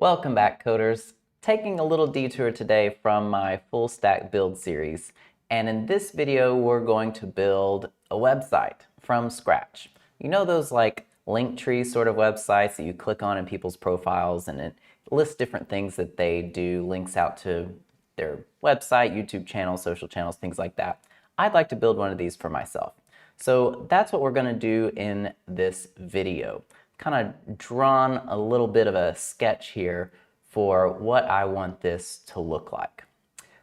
Welcome back, coders. Taking a little detour today from my full stack build series. And in this video, we're going to build a website from scratch. You know those like link tree sort of websites that you click on in people's profiles and it lists different things that they do, links out to their website, YouTube channel, social channels, things like that. I'd like to build one of these for myself. So that's what we're going to do in this video. Kind of drawn a little bit of a sketch here for what I want this to look like.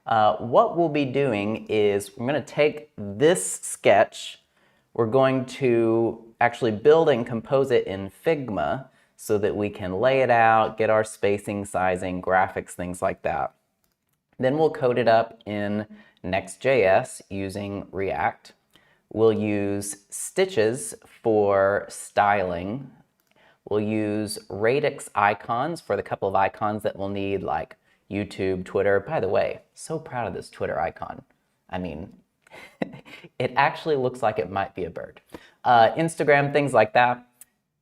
What we'll be doing is we're going to take this sketch, we're going to actually build and compose it in Figma so that we can lay it out, get our spacing, sizing, graphics, things like that. Then we'll code it up in Next.js using React. We'll use stitches for styling. We'll use radix icons for the couple of icons that we'll need, like YouTube, Twitter. By the way, so proud of this Twitter icon. I mean, it actually looks like it might be a bird. Instagram, things like that.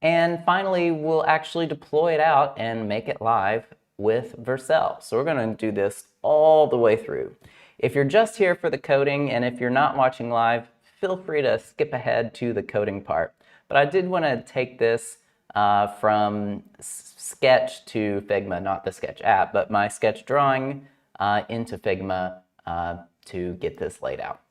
And finally, we'll actually deploy it out and make it live with Vercel. So we're going to do this all the way through. If you're just here for the coding and if you're not watching live, feel free to skip ahead to the coding part. But I did want to take this from Sketch to Figma, not the Sketch app, but my sketch drawing into Figma to get this laid out.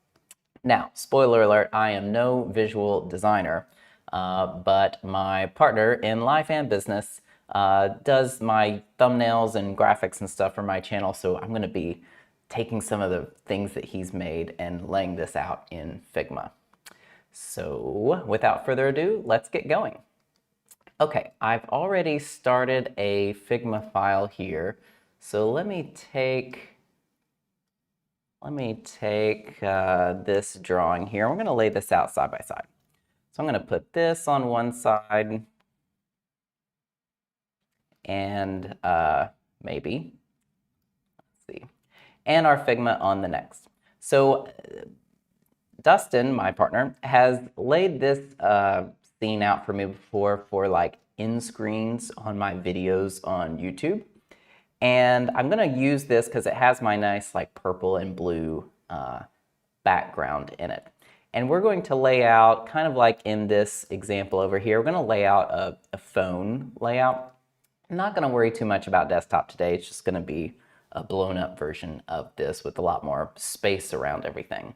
Now, spoiler alert, I am no visual designer, but my partner in life and business does my thumbnails and graphics and stuff for my channel, so I'm going to be taking some of the things that he's made and laying this out in Figma. So without further ado, let's get going. Okay, I've already started a Figma file here, so let me take this drawing here. We're going to lay this out side by side. So I'm going to put this on one side and maybe, let's see, and our Figma on the next. So Dustin, my partner, has laid this scene out for me before for like end screens on my videos on YouTube. And I'm going to use this because it has my nice like purple and blue background in it. And we're going to lay out, kind of like in this example over here, we're going to lay out a phone layout. I'm not going to worry too much about desktop today. It's just going to be a blown up version of this with a lot more space around everything.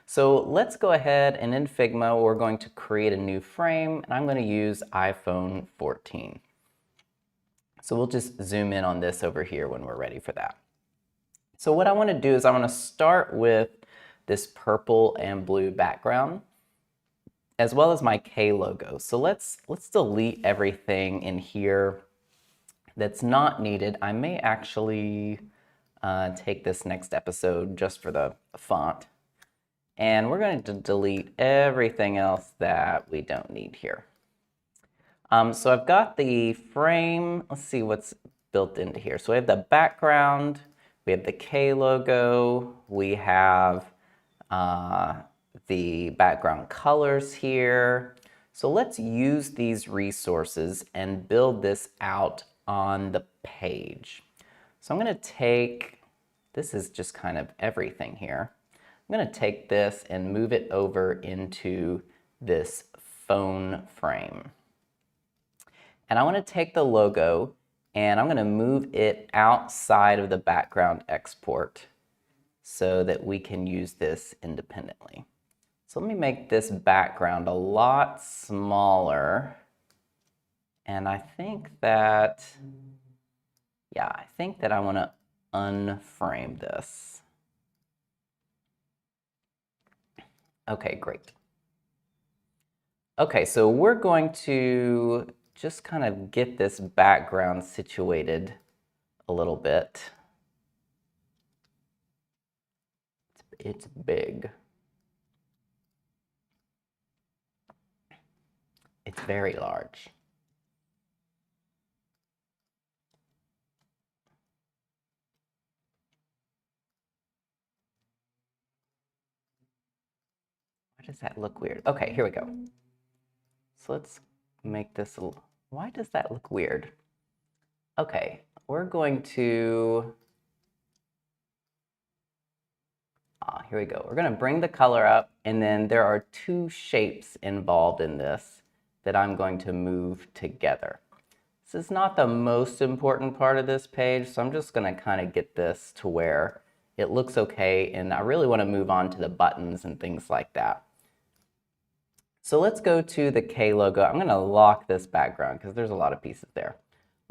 So let's go ahead and in Figma, we're going to create a new frame and I'm going to use iPhone 14. So we'll just zoom in on this over here when we're ready for that. So what I want to do is I want to start with this purple and blue background as well as my K logo. So let's delete everything in here that's not needed. I may actually take this next episode just for the font. And we're going to delete everything else that we don't need here. So I've got the frame. Let's see what's built into here. So we have the background, we have the K logo, we have the background colors here. So let's use these resources and build this out on the page. So I'm going to take, this is just kind of everything here. I'm going to take this and move it over into this phone frame. And I want to take the logo and I'm going to move it outside of the background export so that we can use this independently. So let me make this background a lot smaller. And I think that, yeah, I think that I want to unframe this. Okay, great. Okay, so we're going to just kind of get this background situated a little bit. It's big. It's very large. Why does that look weird? Okay, here we go. So let's make this a little, why does that look weird? Okay, we're going to, here we go. We're going to bring the color up, and then there are two shapes involved in this that I'm going to move together. This is not the most important part of this page, so I'm just going to kind of get this to where it looks okay, and I really want to move on to the buttons and things like that. So let's go to the K logo. I'm going to lock this background because there's a lot of pieces there.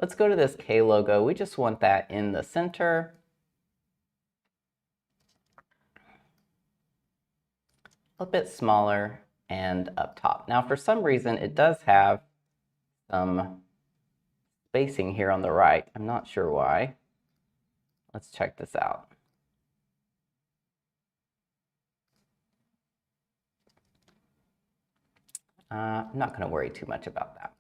Let's go to this K logo. We just want that in the center. A bit smaller and up top. Now, for some reason, it does have some spacing here on the right. I'm not sure why. Let's check this out. I'm not going to worry too much about that.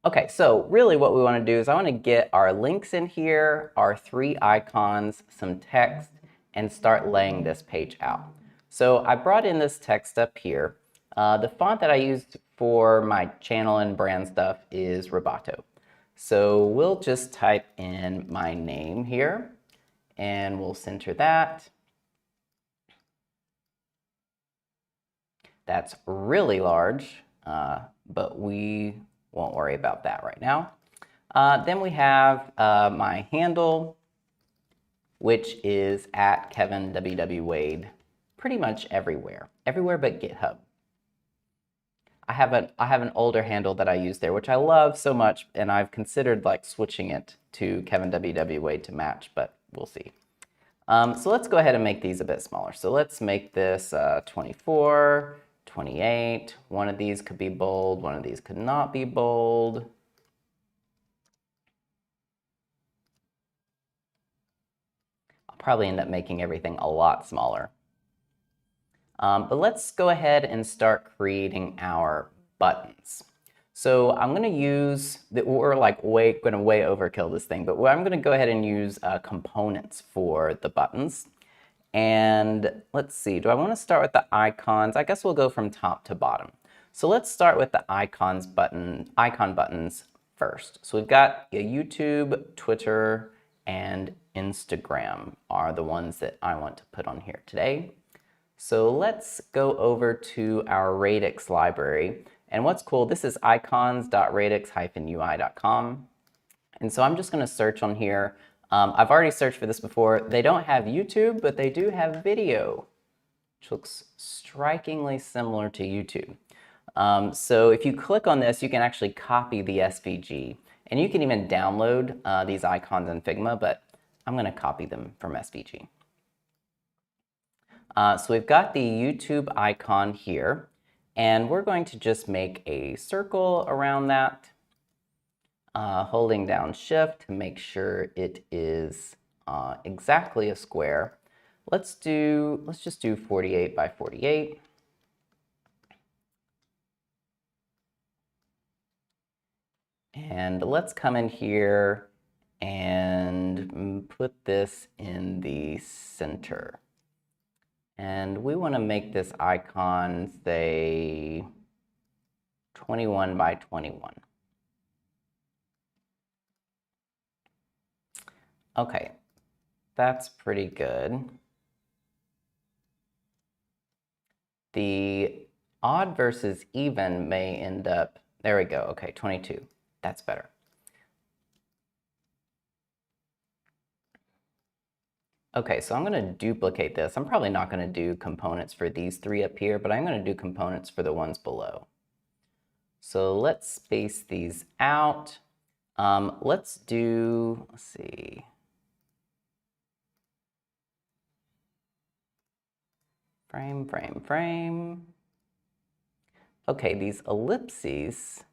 Okay, so really what we want to do is I want to get our links in here, our three icons, some text, and start laying this page out. So I brought in this text up here. The font that I used for my channel and brand stuff is Roboto. So we'll just type in my name here, and we'll center that. That's really large, but we won't worry about that right now. Then we have my handle, which is at Kevin WW Wade, pretty much everywhere but GitHub. I have an older handle that I use there, which I love so much, and I've considered like switching it to Kevin WW Wade to match, but we'll see. So let's go ahead and make these a bit smaller. So let's make this 24, 28. One of these could be bold, one of these could not be bold. I'll probably end up making everything a lot smaller. But let's go ahead and start creating our buttons. So I'm going to use, we're like going to way overkill this thing, but I'm going to go ahead and use components for the buttons. And let's see, do I want to start with the icons? I guess we'll go from top to bottom. So let's start with the icon buttons first. So we've got YouTube, Twitter, and Instagram are the ones that I want to put on here today. So let's go over to our radix library. And what's cool, this is icons.radix-ui.com. And so I'm just going to search on here. I've already searched for this before. They don't have YouTube, but they do have video, which looks strikingly similar to YouTube. So if you click on this, you can actually copy the SVG. And you can even download these icons in Figma, but I'm going to copy them from SVG. So we've got the YouTube icon here, and we're going to just make a circle around that, holding down Shift to make sure it is exactly a square. Let's just do 48 by 48. And let's come in here and put this in the center. And we want to make this icon, say, 21 by 21. Okay, that's pretty good. The odd versus even may end up, there we go, okay, 22. That's better. Okay, so I'm going to duplicate this. I'm probably not going to do components for these three up here, but I'm going to do components for the ones below. So let's space these out. Let's see. Frame, frame, frame. Okay, these ellipses, I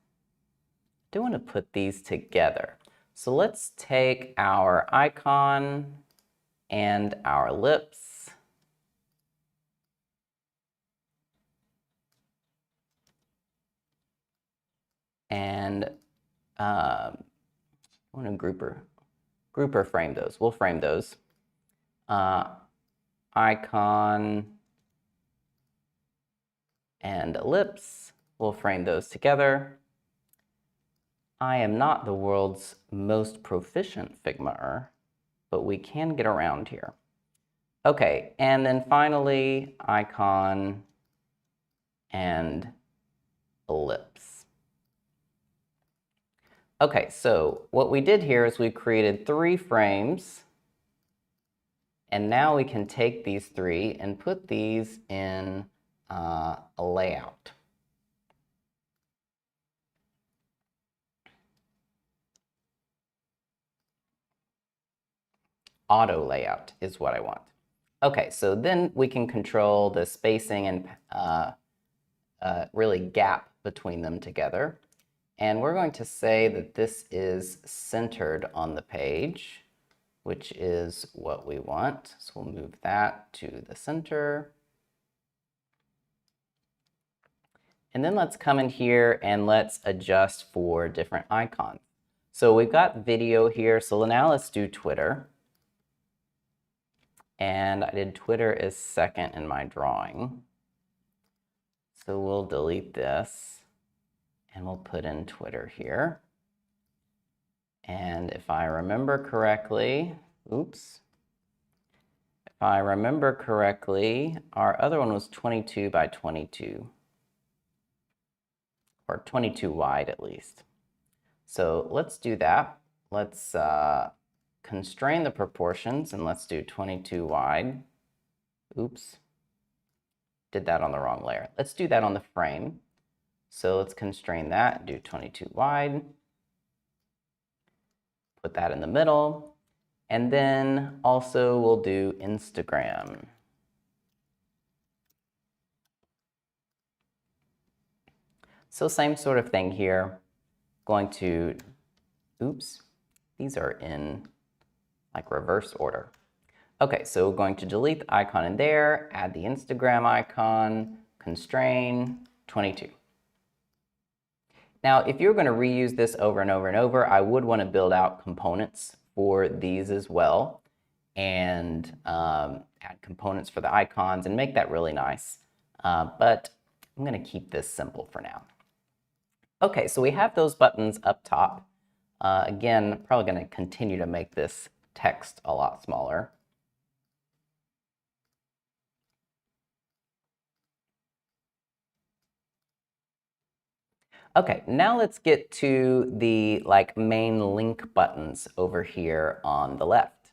do want to put these together. So let's take our icon and our ellipse. And I want to grouper frame those. We'll frame those. Icon and ellipse, we'll frame those together. I am not the world's most proficient Figma-er, but we can get around here. Okay, and then finally, icon and ellipse. Okay, so what we did here is we created 3 frames, and now we can take these 3 and put these in a layout. Auto layout is what I want. Okay, so then we can control the spacing and really gap between them together. And we're going to say that this is centered on the page, which is what we want. So we'll move that to the center. And then let's come in here and let's adjust for different icons. So we've got video here. So now let's do Twitter. And I did Twitter as second in my drawing. So we'll delete this and we'll put in Twitter here. And if I remember correctly, oops. If I remember correctly, our other one was 22 by 22. Or 22 wide at least. So let's do that. Let's constrain the proportions and let's do 22 wide. Oops. Did that on the wrong layer. Let's do that on the frame. So let's constrain that, do 22 wide. Put that in the middle. And then also we'll do Instagram. So same sort of thing here. Going to, oops, these are in like reverse order. Okay, so we're going to delete the icon in there, add the Instagram icon, constrain, 22. Now, if you're going to reuse this over and over and over, I would want to build out components for these as well and add components for the icons and make that really nice. But I'm going to keep this simple for now. Okay, so we have those buttons up top. Again, I'm probably going to continue to make this text a lot smaller. Okay, now let's get to the main link buttons over here on the left.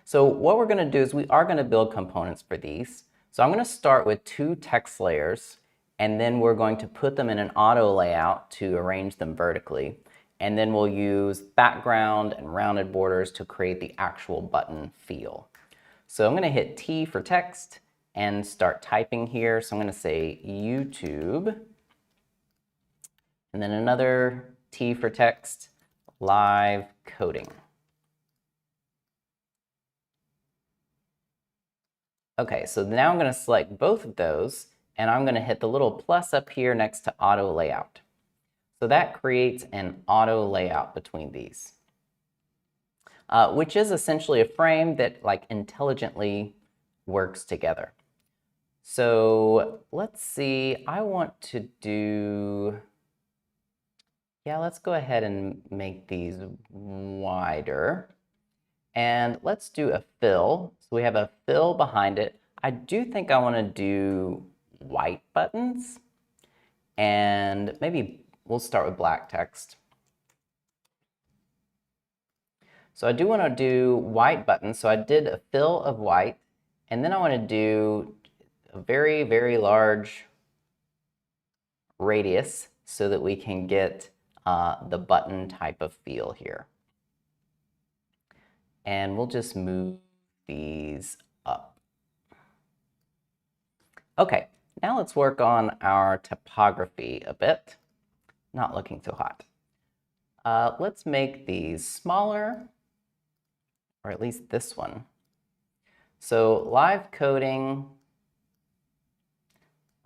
So what we're going to do is we are going to build components for these. So I'm going to start with 2 text layers, and then we're going to put them in an auto layout to arrange them vertically. And then we'll use background and rounded borders to create the actual button feel. So I'm going to hit T for text and start typing here. So I'm going to say YouTube, and then another T for text, live coding. Okay, so now I'm going to select both of those, and I'm going to hit the little plus up here next to auto layout. So that creates an auto layout between these, which is essentially a frame that intelligently works together. So let's see, I want to do, yeah, let's go ahead and make these wider. And let's do a fill. So we have a fill behind it. I do think I want to do white buttons. And maybe we'll start with black text. So I do want to do white buttons. So I did a fill of white. And then I want to do a very, very large radius so that we can get the button type of feel here. And we'll just move these up. Okay, now let's work on our typography a bit. Not looking so hot. Let's make these smaller, or at least this one. So live coding,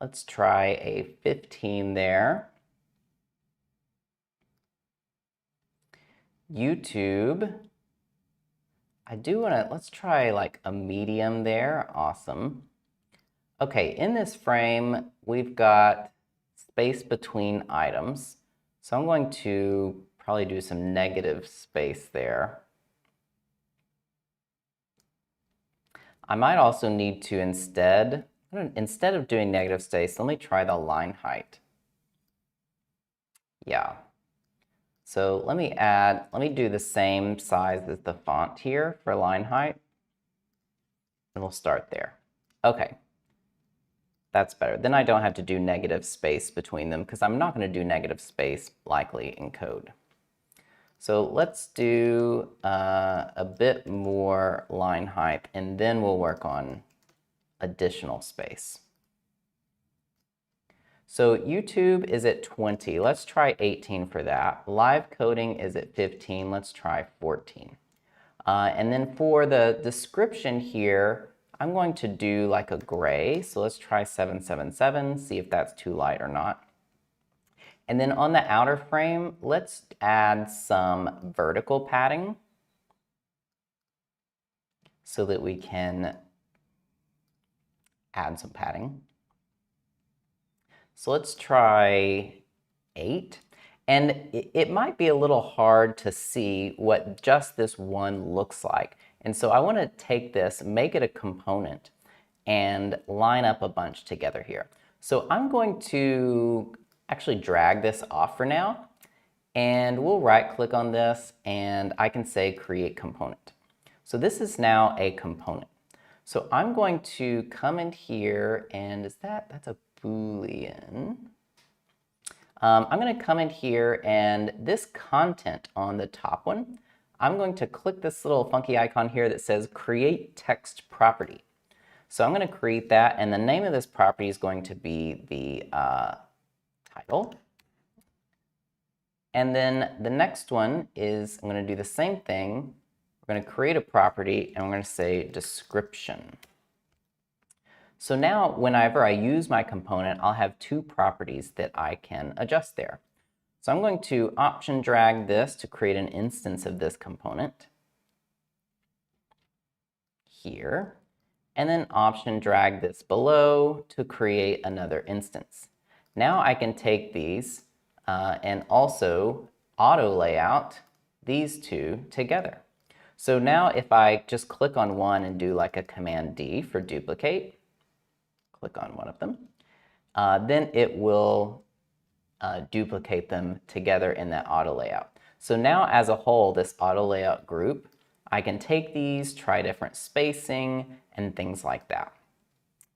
let's try a 15 there. YouTube, I do want to, let's try a medium there. Awesome. Okay, in this frame, we've got space between items. So I'm going to probably do some negative space there. I might also need to instead of doing negative space, let me try the line height. Yeah. So let me do the same size as the font here for line height. And we'll start there. Okay. That's better. Then I don't have to do negative space between them because I'm not going to do negative space likely in code. So let's do a bit more line height, and then we'll work on additional space. So YouTube is at 20. Let's try 18 for that. Live coding is at 15. Let's try 14. And then for the description here, I'm going to do like a gray. So let's try 777, see if that's too light or not. And then on the outer frame, let's add some vertical padding so that we can add some padding. So let's try 8. And it might be a little hard to see what just this one looks like. And so I want to take this, make it a component, and line up a bunch together here. So I'm going to actually drag this off for now, and we'll right-click on this, and I can say Create Component. So this is now a component. So I'm going to come in here, and that's a Boolean. I'm going to come in here, and this content on the top one, I'm going to click this little funky icon here that says Create Text Property. So I'm going to create that, and the name of this property is going to be the title. And then the next one is I'm going to do the same thing. We're going to create a property, and we're going to say description. So now whenever I use my component, I'll have 2 properties that I can adjust there. So I'm going to option drag this to create an instance of this component here, and then option drag this below to create another instance. Now I can take these and also auto layout these 2 together. So now if I just click on one and do like a Command D for duplicate, click on one of them, then it will duplicate them together in that auto layout. So now as a whole, this auto layout group, I can take these, try different spacing, and things like that.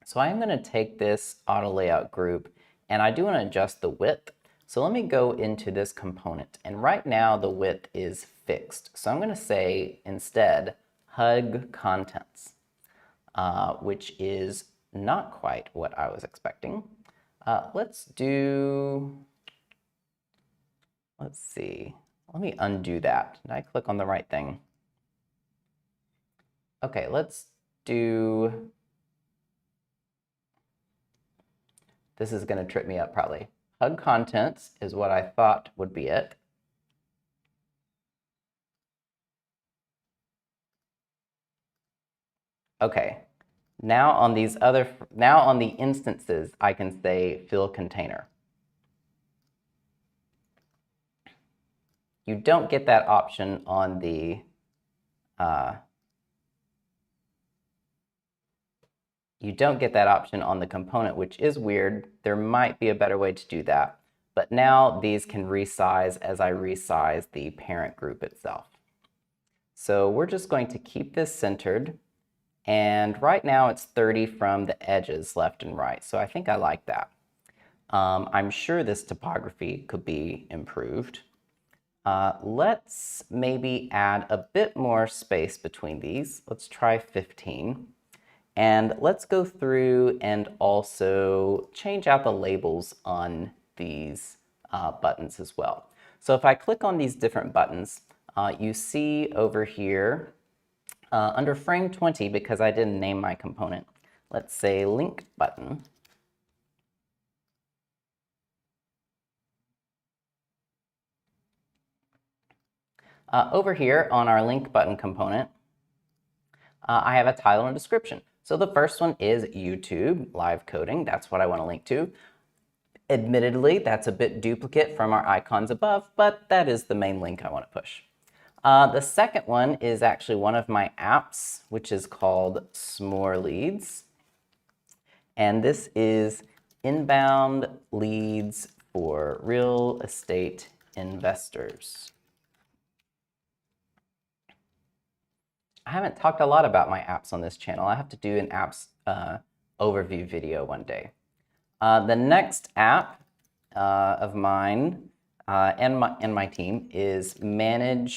So I'm going to take this auto layout group, and I do want to adjust the width. So let me go into this component, and right now the width is fixed. So I'm going to say instead hug contents, which is not quite what I was expecting. Let's see. Let me undo that. Did I click on the right thing? Okay, let's do, this is going to trip me up probably. Hug contents is what I thought would be it. Okay. Now on the instances, I can say fill container. You don't get that option on the component, which is weird. There might be a better way to do that. But now these can resize as I resize the parent group itself. So we're just going to keep this centered. And right now it's 30 from the edges left and right. So I think I like that. I'm sure this typography could be improved. Let's maybe add a bit more space between these. Let's try 15. And let's go through and also change out the labels on these buttons as well. So if I click on these different buttons, you see over here under frame 20, because I didn't name my component, let's say link button. Over here on our link button component, I have a title and a description. So the first one is YouTube live coding. That's what I want to link to. Admittedly, that's a bit duplicate from our icons above, but that is the main link I want to push. The second one is actually one of my apps, which is called S'more Leads. And this is inbound leads for real estate investors. I haven't talked a lot about my apps on this channel. I have to do an apps overview video one day. The next app of mine and my team is Baton.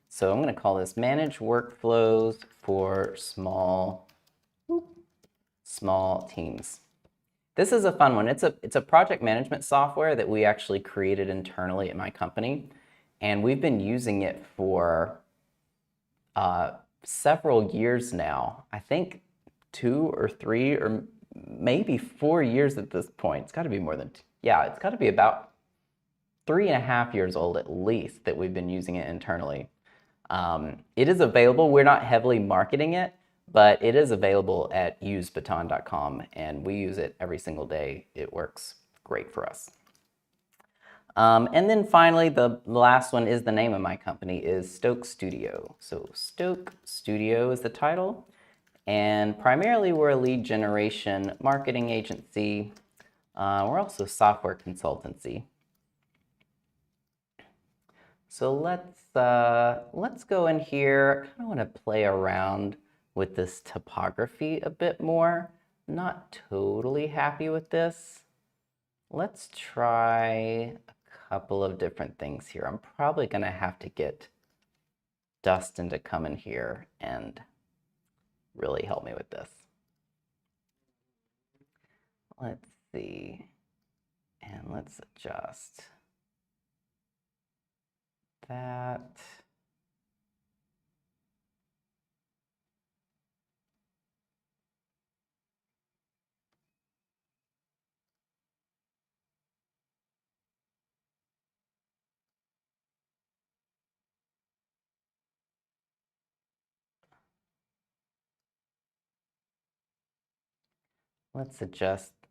So I'm going to call this Manage Workflows for Small Teams. This is a fun one. It's a project management software that we actually created internally at my company, and we've been using it for several years now. I think 2 or 3 or maybe 4 years at this point. It's got to be more than, yeah, it's got to be about 3.5 years old at least that we've been using it internally. It is available. We're not heavily marketing it, but it is available at usebaton.com, and we use it every single day. It works great for us. And then finally, the last one is the name of my company, is Stoke Studio. So Stoke Studio is the title, and primarily we're a lead generation marketing agency. We're also a software consultancy. So let's go in here. I kind of want to play around with this typography a bit more. Not totally happy with this. Let's try a couple of different things here. I'm probably going to have to get Dustin to come in here and really help me with this. Let's see. And let's adjust that.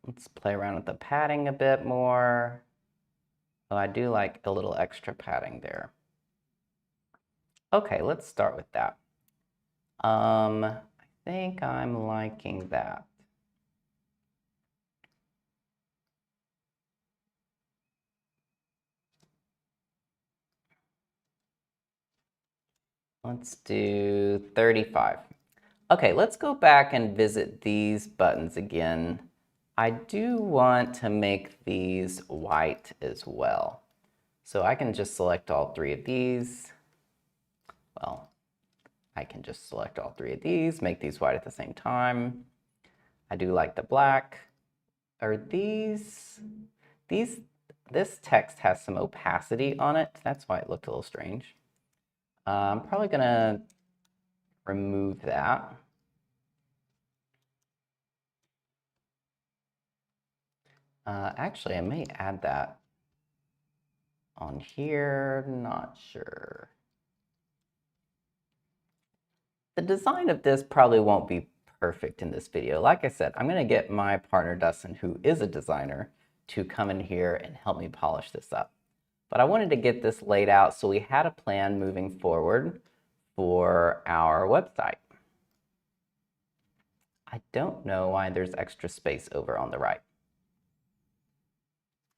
Let's play around with the padding a bit more. Oh, I do like a little extra padding there. Okay, let's start with that. I think I'm liking that. Let's do 35. Okay, let's go back and visit these buttons again. I do want to make these white as well. So I can just select all 3 of these. Well, I can just select all 3 of these, make these white at the same time. I do like the black. Are this text has some opacity on it. That's why it looked a little strange. I'm probably gonna remove that. Actually, I may add that on here, not sure. The design of this probably won't be perfect in this video. Like I said, I'm gonna get my partner Dustin, who is a designer, to come in here and help me polish this up. But I wanted to get this laid out so we had a plan moving forward for our website. I don't know why there's extra space over on the right.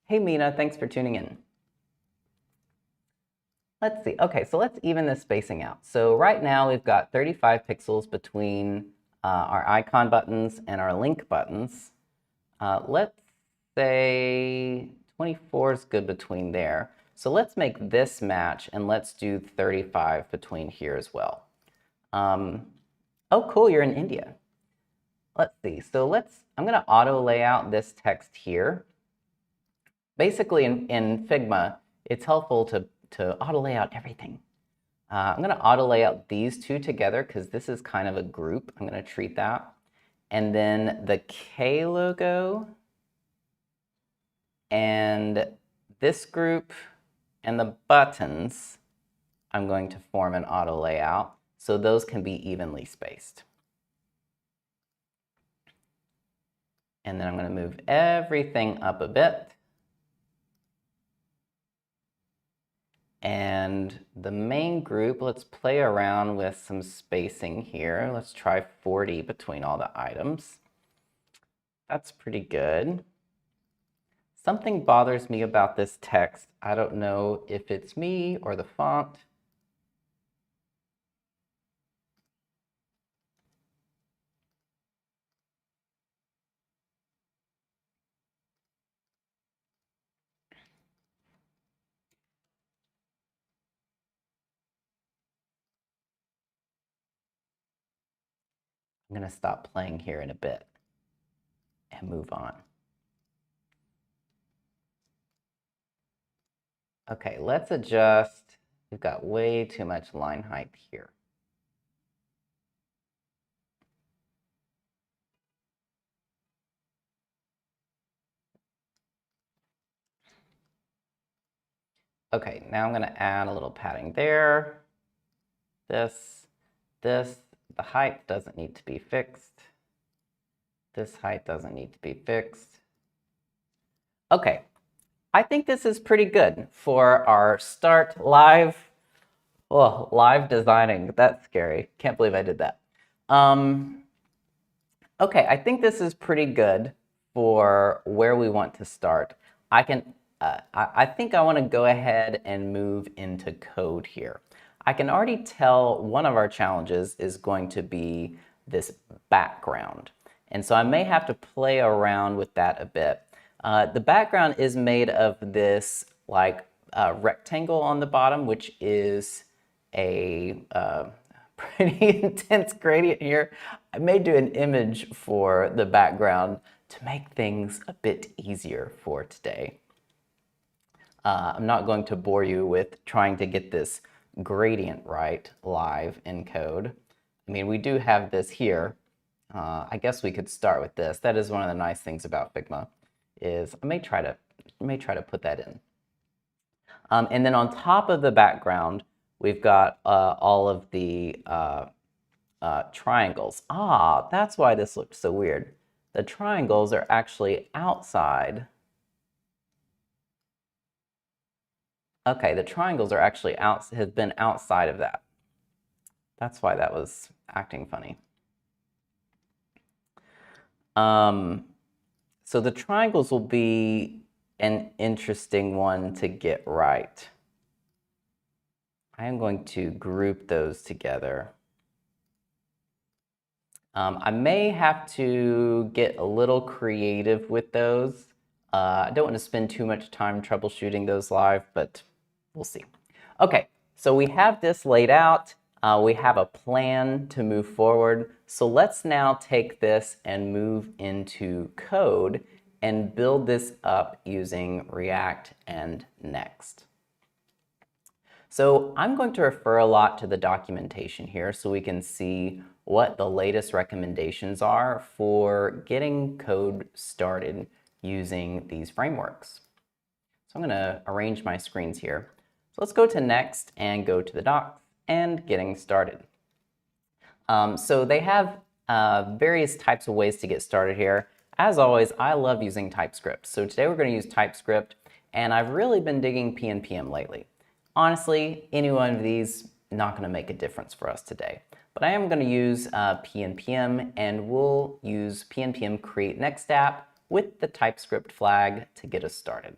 Hey Mina, thanks for tuning in. Let's see. Okay, so let's even this spacing out. So right now we've got 35 pixels between our icon buttons and our link buttons. Let's say 24 is good between there. So let's make this match, and let's do 35 between here as well. Oh, cool, you're in India. Let's see. So I'm going to auto layout this text here. Basically, in Figma, it's helpful to auto layout everything. I'm going to auto layout these 2 together because this is kind of a group. I'm going to treat that. And then the K logo and this group and the buttons, I'm going to form an auto layout so those can be evenly spaced. And then I'm going to move everything up a bit. And the main group, let's play around with some spacing here. Let's try 40 between all the items. That's pretty good. Something bothers me about this text. I don't know if it's me or the font. I'm going to stop playing here in a bit and move on. Okay, let's adjust. We've got way too much line height here. Okay, now I'm going to add a little padding there. This, the height doesn't need to be fixed. This height doesn't need to be fixed. Okay, I think this is pretty good for our start live. Oh, live designing, that's scary. Can't believe I did that. Okay, I think this is pretty good for where we want to start. I think I want to go ahead and move into code here. I can already tell one of our challenges is going to be this background. And so I may have to play around with that a bit. The background is made of this like rectangle on the bottom, which is a pretty intense gradient here. I may do an image for the background to make things a bit easier for today. I'm not going to bore you with trying to get this gradient right live in code. I mean, we do have this here. I guess we could start with this. That is one of the nice things about Figma, is I may try to put that in. And then on top of the background, we've got all of the triangles. Ah, that's why this looked so weird. The triangles are actually outside. Okay, the triangles are actually have been outside of that. That's why that was acting funny. So the triangles will be an interesting one to get right. I am going to group those together. I may have to get a little creative with those. I don't want to spend too much time troubleshooting those live, but we'll see. Okay, so we have this laid out. We have a plan to move forward. So let's now take this and move into code and build this up using React and Next. So I'm going to refer a lot to the documentation here so we can see what the latest recommendations are for getting code started using these frameworks. So I'm going to arrange my screens here. So let's go to Next and go to the docs and getting started. So they have various types of ways to get started here. As always, I love using TypeScript. So today we're going to use TypeScript, and I've really been digging PNPM lately. Honestly, any one of these not going to make a difference for us today. But I am going to use PNPM, and we'll use PNPM create next app with the TypeScript flag to get us started.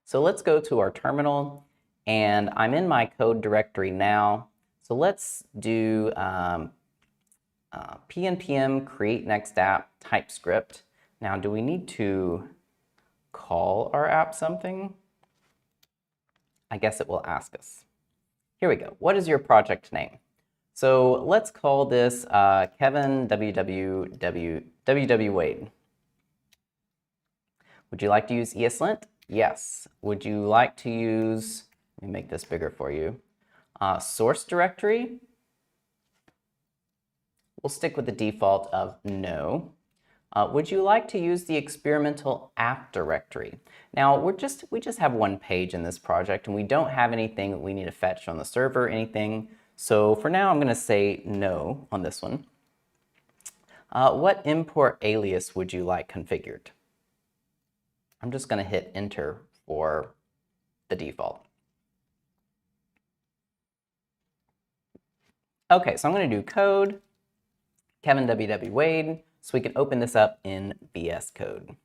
So let's go to our terminal, and I'm in my code directory now. So let's do PNPM create next app TypeScript. Now, do we need to call our app something? I guess it will ask us. Here we go. What is your project name? So let's call this Kevin WW Wade. Would you like to use ESLint? Yes. Would you like to use, let me make this bigger for you, source directory? We'll stick with the default of no. Would you like to use the experimental app directory? Now, we just have one page in this project, and we don't have anything that we need to fetch on the server or anything. So for now, I'm going to say no on this one. What import alias would you like configured? I'm just going to hit enter for the default. Okay, so I'm going to do code, Kevin WW Wade, so we can open this up in VS Code.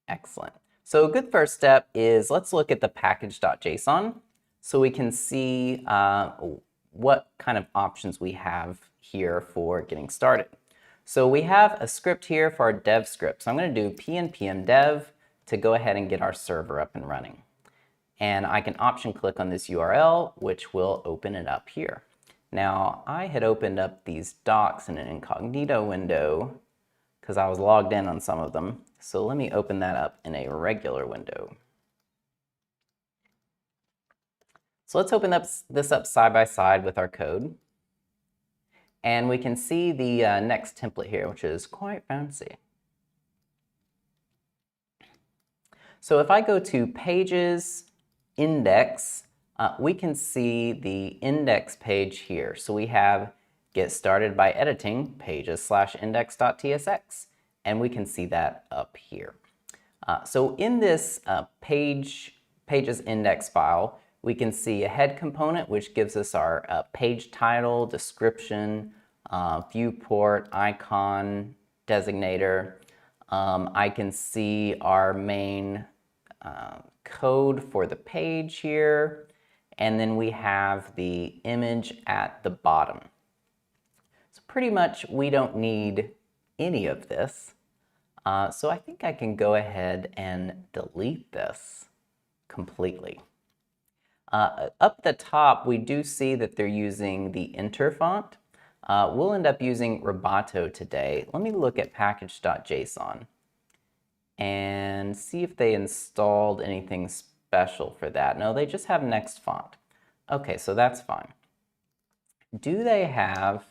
Excellent. So a good first step is let's look at the package.json so we can see what kind of options we have here for getting started. So we have a script here for our dev script. So I'm going to do pnpm dev to go ahead and get our server up and running. And I can option click on this URL, which will open it up here. Now, I had opened up these docs in an incognito window because I was logged in on some of them. So let me open that up in a regular window. So let's open this up side by side with our code. And we can see the next template here, which is quite fancy. So if I go to Pages, Index, we can see the index page here. So we have Get Started by Editing, pages/index.tsx. And we can see that up here. So in this pages index file, we can see a head component, which gives us our page title, description, viewport, icon, designator. I can see our main code for the page here, and then we have the image at the bottom. So pretty much we don't need any of this. So I think I can go ahead and delete this completely. Up at the top, we do see that they're using the Enter font. We'll end up using Roboto today. Let me look at package.json and see if they installed anything special for that. No, they just have Next font. Okay, so that's fine. Do they have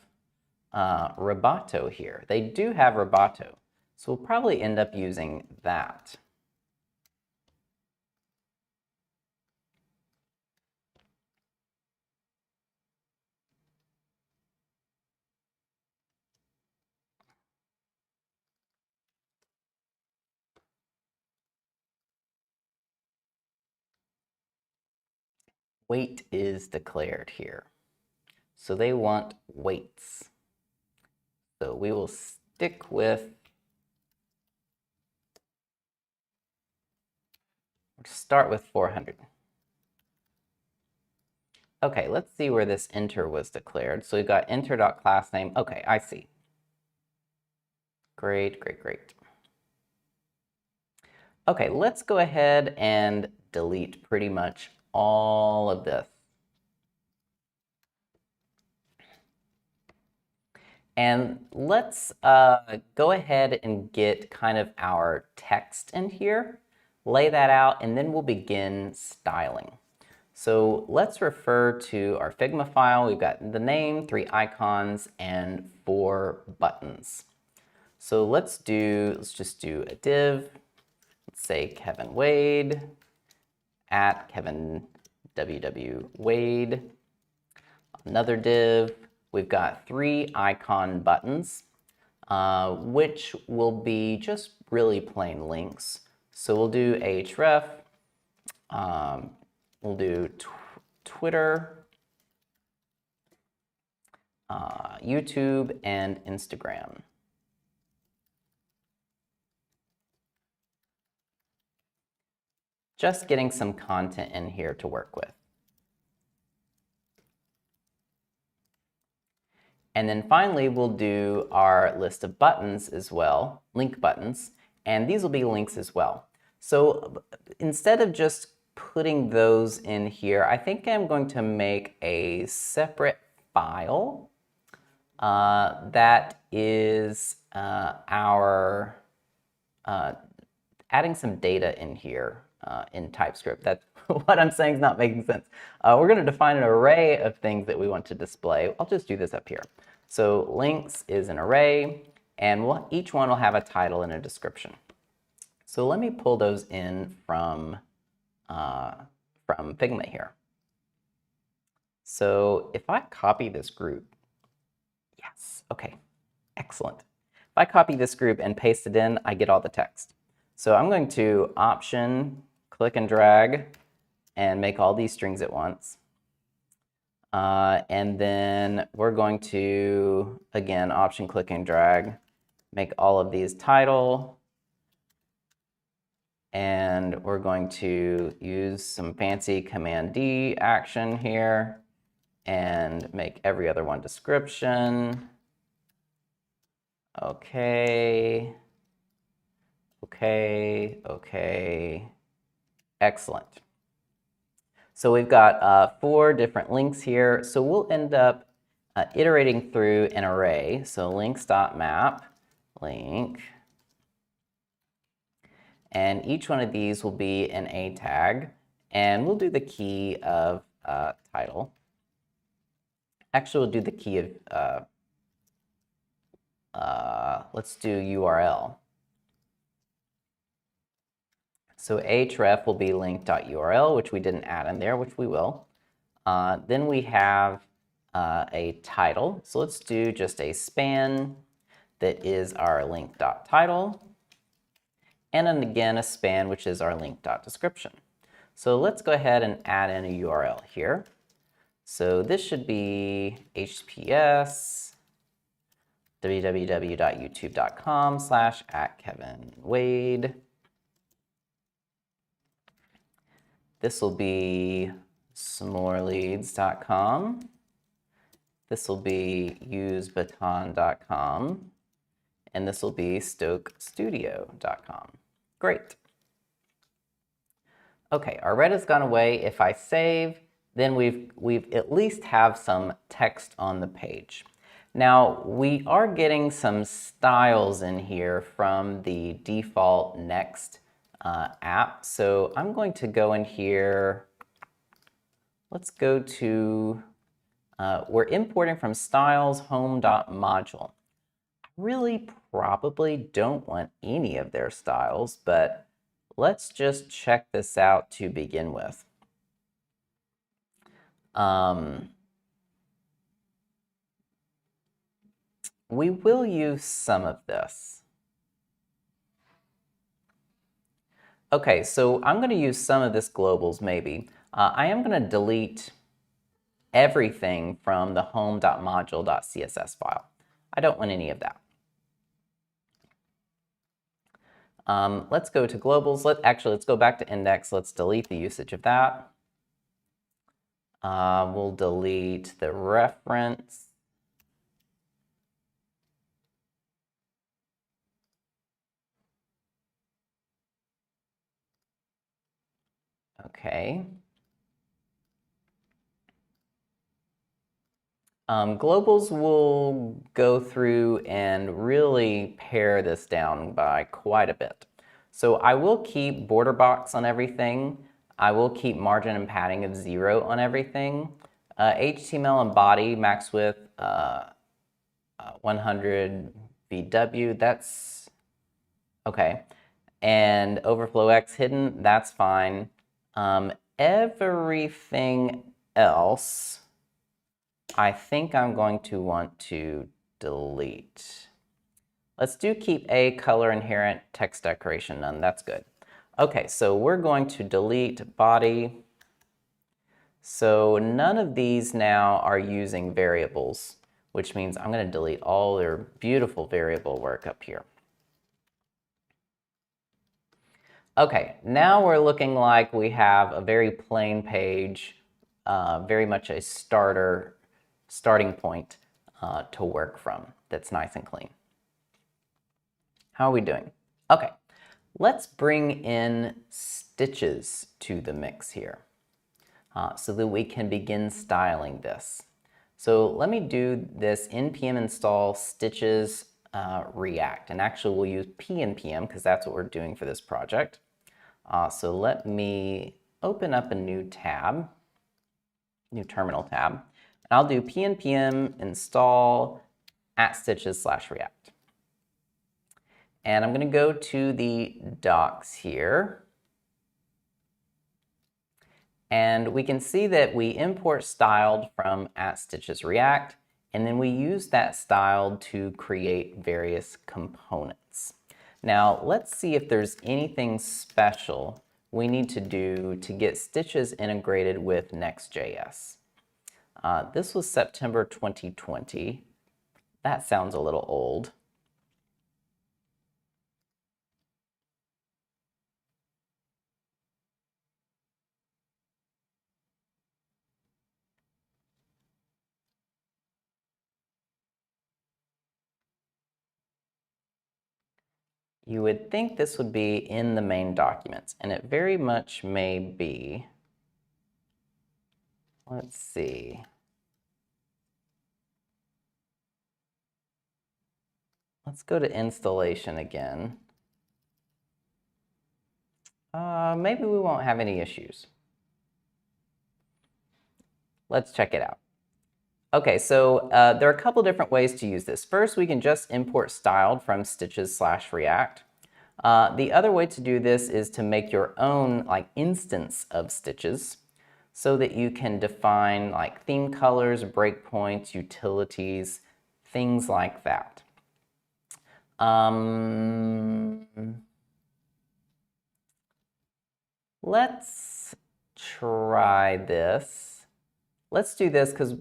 Roboto here? They do have Roboto. So we'll probably end up using that. Weight is declared here. So they want weights. So we will stick with, start with 400. Okay, let's see where this enter was declared. So we've got enter.className. Okay, I see. Great, great, great. Okay, let's go ahead and delete pretty much all of this. And let's go ahead and get kind of our text in here, lay that out, and then we'll begin styling. So let's refer to our Figma file. We've got the name, 3 icons, and 4 buttons. So let's just do a div. Let's say Kevin Wade at Kevin WW Wade. Another div. We've got 3 icon buttons, which will be just really plain links. So we'll do href. We'll do Twitter, YouTube, and Instagram. Just getting some content in here to work with. And then finally, we'll do our list of buttons as well, link buttons, and these will be links as well. So instead of just putting those in here, I think I'm going to make a separate file that is our adding some data in here in TypeScript. That's what I'm saying is not making sense. We're going to define an array of things that we want to display. I'll just do this up here. So links is an array, and each one will have a title and a description. So let me pull those in from Figma here. So if I copy this group, Yes, okay, excellent. If I copy this group and paste it in, I get all the text. So I'm going to Option, click and drag, and make all these strings at once. And then we're going to, again, Option, click and drag, make all of these title. And we're going to use some fancy Command D action here and make every other one description. Okay. Okay, okay. Excellent. So we've got 4 different links here. So we'll end up iterating through an array. So links.map, link. And each one of these will be an A tag. And we'll do the key of title. Actually, we'll do the key of, let's do URL. So href will be link.url, which we didn't add in there, which we will. Then we have a title. So let's do just a span that is our link.title. And then again, a span, which is our link.description. So let's go ahead and add in a URL here. So this should be https www.youtube.com/@KevinWade. This will be smoreleads.com. This will be usebaton.com. And this will be stokestudio.com. Great. Okay, our red has gone away. If I save, then we've at least have some text on the page. Now, we are getting some styles in here from the default Next app. So I'm going to go in here. Let's go to, we're importing from styles home.module. Really probably don't want any of their styles, but let's just check this out to begin with. We will use some of this. Okay, so I'm going to use some of this globals maybe. I am going to delete everything from the home.module.css file. I don't want any of that. Let's go to globals. Let's go back to index. Let's delete the usage of that. We'll delete the reference. Okay. Globals will go through and really pare this down by quite a bit. So I will keep border box on everything. I will keep margin and padding of 0 on everything. HTML and body max width 100 VW, that's okay. And overflow X hidden, that's fine. Everything else, I think I'm going to want to delete. Let's do keep a color inherent text decoration none. That's good. Okay, so we're going to delete body. So none of these now are using variables, which means I'm going to delete all their beautiful variable work up here. Okay, now we're looking like we have a very plain page, very much a starting point to work from that's nice and clean. How are we doing? Okay, let's bring in stitches to the mix here so that we can begin styling this. So let me do this npm install stitches React, and actually we'll use p-npm because that's what we're doing for this project. So let me open up a new tab, new terminal tab, and I'll do p-npm install @stitches/react. And I'm going to go to the docs here. And we can see that we import styled from @stitches/react, And then we use that style to create various components. Now, let's see if there's anything special we need to do to get stitches integrated with Next.js. This was September 2020. That sounds a little old. You would think this would be in the main documents, and it very much may be. Let's see. Let's go to installation again. Maybe we won't have any issues. Let's check it out. Okay, so there are a couple different ways to use this. First, we can just import styled from stitches/React. The other way to do this is to make your own instance of stitches so that you can define theme colors, breakpoints, utilities, things like that. Let's try this. Let's do this because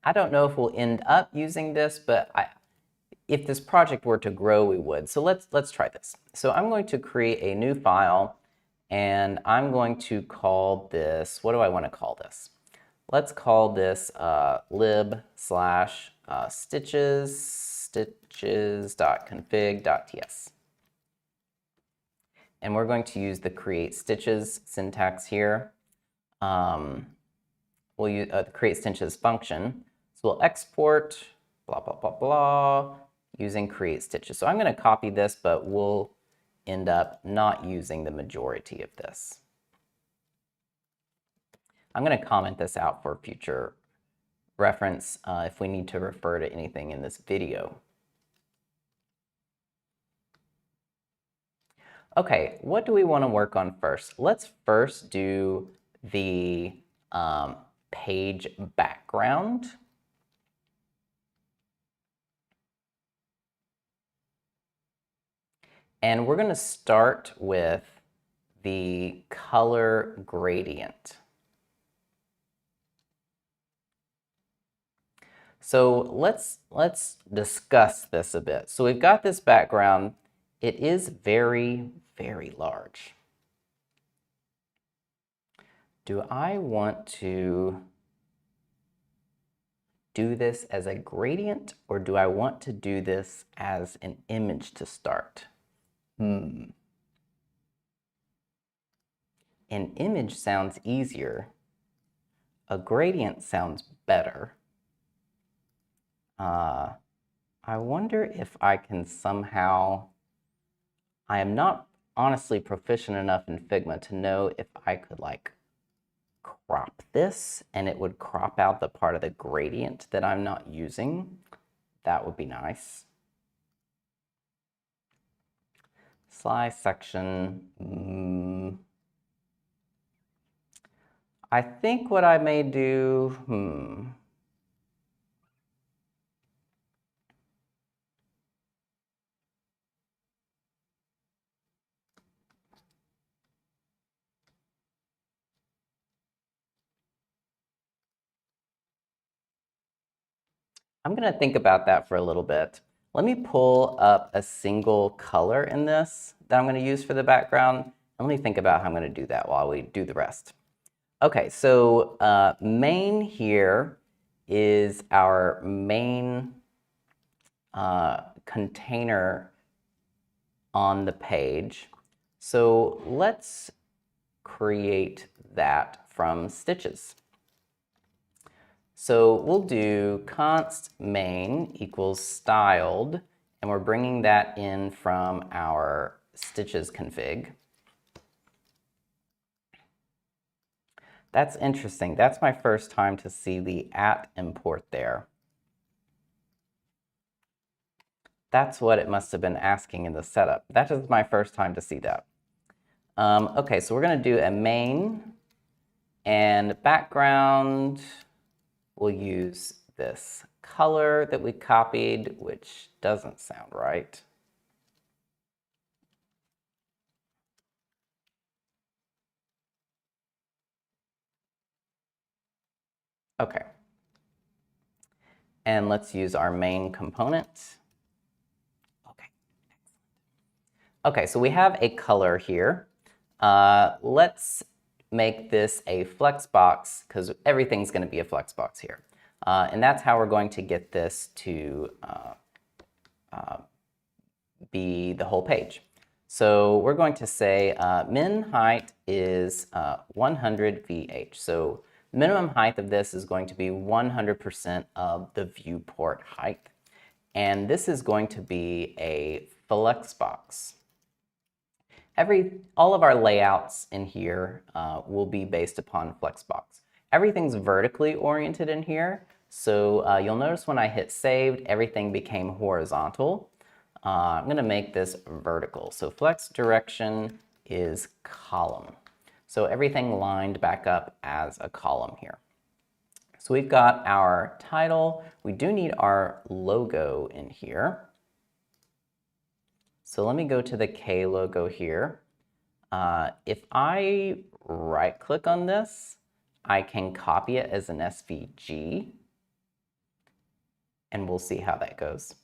I don't know if we'll end up using this, but if this project were to grow, we would. So let's try this. So I'm going to create a new file, and I'm going to call this, what do I want to call this? Let's call this lib/stitches.config.ts. And we're going to use the create stitches syntax here. We'll use the create stitches function. So we'll export blah, blah, blah, blah, using create stitches. So I'm going to copy this, but we'll end up not using the majority of this. I'm going to comment this out for future reference if we need to refer to anything in this video. Okay, what do we want to work on first? Let's first do the page background. And we're going to start with the color gradient. So let's discuss this a bit. So we've got this background. It is very, very large. Do I want to do this as a gradient, or do I want to do this as an image to start? An image sounds easier. A gradient sounds better. I wonder if I can somehow, I am not honestly proficient enough in Figma to know if I could crop this and it would crop out the part of the gradient that I'm not using. That would be nice. Slice section. I think what I may do, I'm going to think about that for a little bit. Let me pull up a single color in this that I'm going to use for the background. And let me think about how I'm going to do that while we do the rest. Okay, so main here is our main container on the page. So let's create that from stitches. So we'll do const main equals styled, and we're bringing that in from our stitches config. That's interesting. That's my first time to see the @ import there. That's what it must have been asking in the setup. That is my first time to see that. Okay, so we're going to do a main, and background, we'll use this color that we copied, which doesn't sound right. Okay. And let's use our main component. Okay. Okay, so we have a color here. Let's make this a flex box because everything's going to be a flex box here. And that's how we're going to get this to be the whole page. So we're going to say min height is 100 VH. So the minimum height of this is going to be 100% of the viewport height. And this is going to be a flex box. All of our layouts in here will be based upon Flexbox. Everything's vertically oriented in here, so you'll notice when I hit saved, everything became horizontal. I'm going to make this vertical. So flex direction is column. So everything lined back up as a column here. So we've got our title. We do need our logo in here. So let me go to the K logo here. If I right-click on this, I can copy it as an SVG, and we'll see how that goes.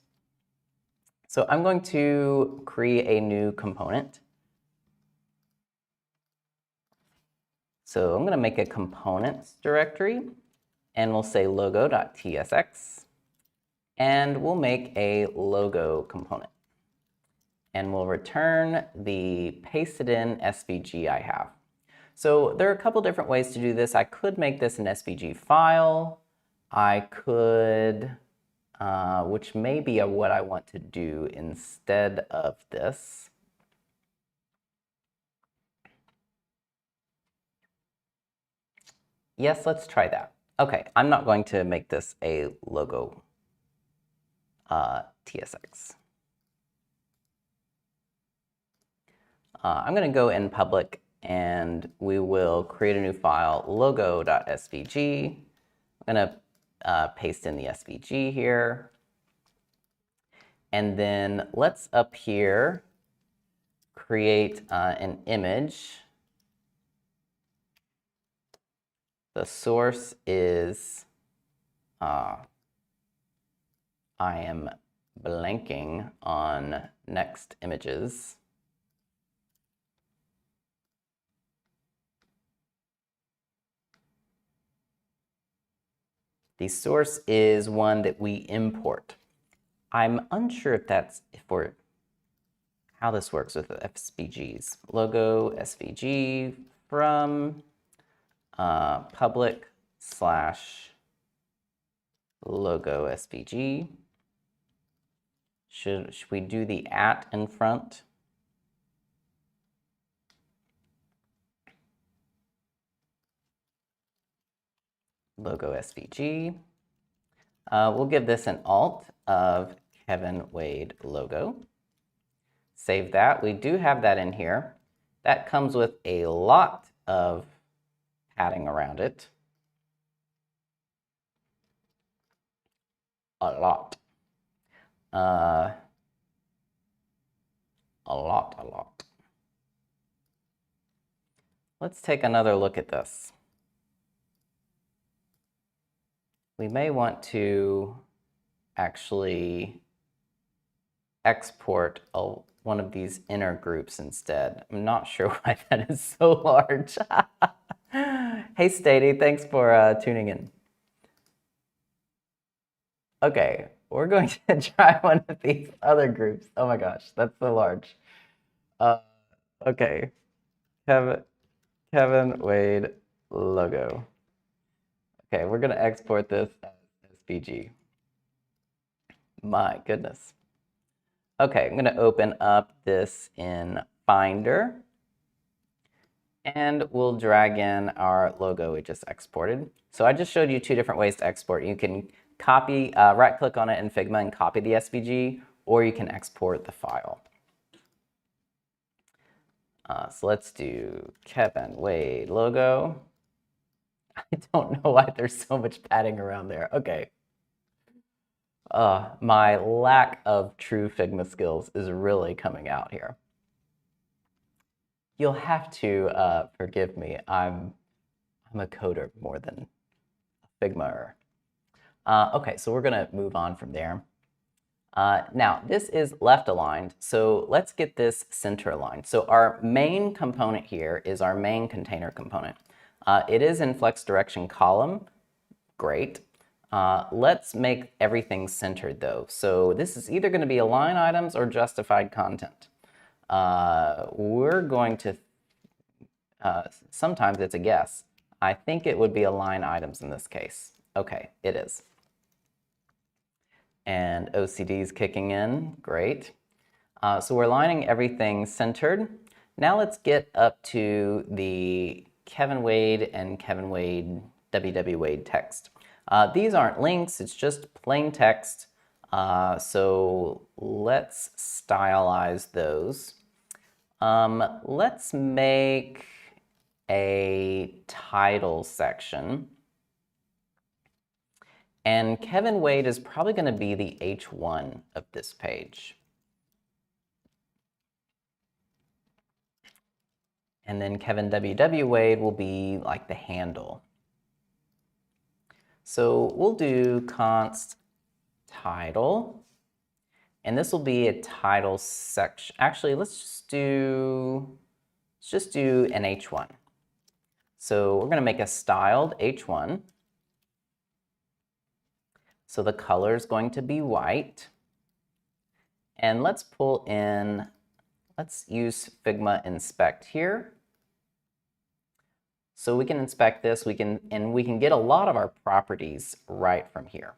So I'm going to create a new component. So I'm going to make a components directory, and we'll say logo.tsx, and we'll make a logo component. And we'll return the pasted in SVG I have. So there are a couple different ways to do this. I could make this an SVG file. I could, which may be what I want to do instead of this. Yes, let's try that. Okay, I'm not going to make this a logo TSX. I'm going to go in public and we will create a new file, logo.svg. I'm going to paste in the SVG here. And then let's up here create an image. The source is, I am blanking on next images. The source is one that we import. I'm unsure how this works with the SVGs. Logo SVG from public / logo SVG. Should we do the @ in front? Logo SVG. We'll give this an alt of Kevin Wade logo. Save that. We do have that in here. That comes with a lot of padding around it. A lot. A lot. Let's take another look at this. We may want to actually export one of these inner groups instead. I'm not sure why that is so large. Hey, Stady, thanks for tuning in. Okay, we're going to try one of these other groups. Oh my gosh, that's so large. Okay, Kevin Wade logo. Okay, we're going to export this as SVG. My goodness. Okay, I'm going to open up this in Finder. And we'll drag in our logo we just exported. So I just showed you two different ways to export. You can copy, right-click on it in Figma and copy the SVG, or you can export the file. So let's do Kevin Wade logo. I don't know why there's so much padding around there. Okay. My lack of true Figma skills is really coming out here. You'll have to forgive me. I'm a coder more than a Figma-er. Okay, so we're going to move on from there. Now, this is left aligned, so let's get this center aligned. So our main component here is our main container component. It is in flex direction column. Great. Let's make everything centered, though. So this is either going to be align items or justified content. We're going to, sometimes it's a guess. I think it would be align items in this case. Okay, it is. And OCD is kicking in. Great. So we're aligning everything centered. Now let's get up to the Kevin Wade and Kevin Wade, WW Wade text. These aren't links, it's just plain text. So let's stylize those. Let's make a title section. And Kevin Wade is probably going to be the H1 of this page. And then Kevin WW Wade will be like the handle. So we'll do const title. And this will be a title section. Actually, let's just do an H1. So we're going to make a styled H1. So the color is going to be white. And let's pull in, let's use Figma inspect here. So we can inspect this, we can get a lot of our properties right from here.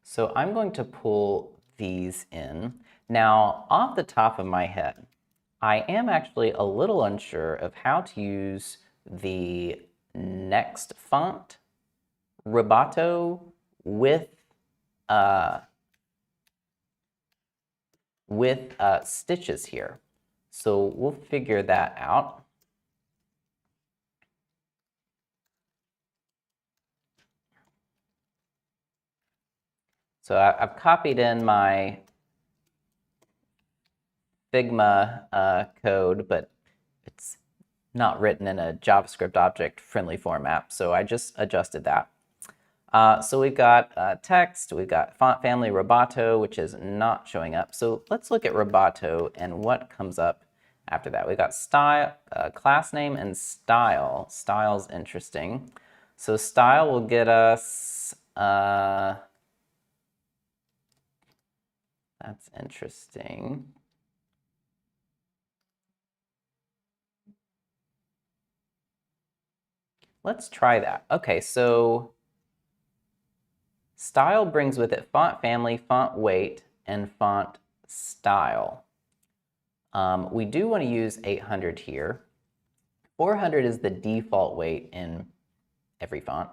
So I'm going to pull these in. Now, off the top of my head, I am actually a little unsure of how to use the Next font Roboto with stitches here. So we'll figure that out. So I've copied in my Figma code, but it's not written in a JavaScript object-friendly format, so I just adjusted that. So we've got text, we've got font family Roboto, which is not showing up. So let's look at Roboto and what comes up after that. We've got style, class name, and style. Style's interesting. So style will get us, that's interesting. Let's try that. Okay, so style brings with it font family, font weight, and font style. We do want to use 800 here. 400 is the default weight in every font.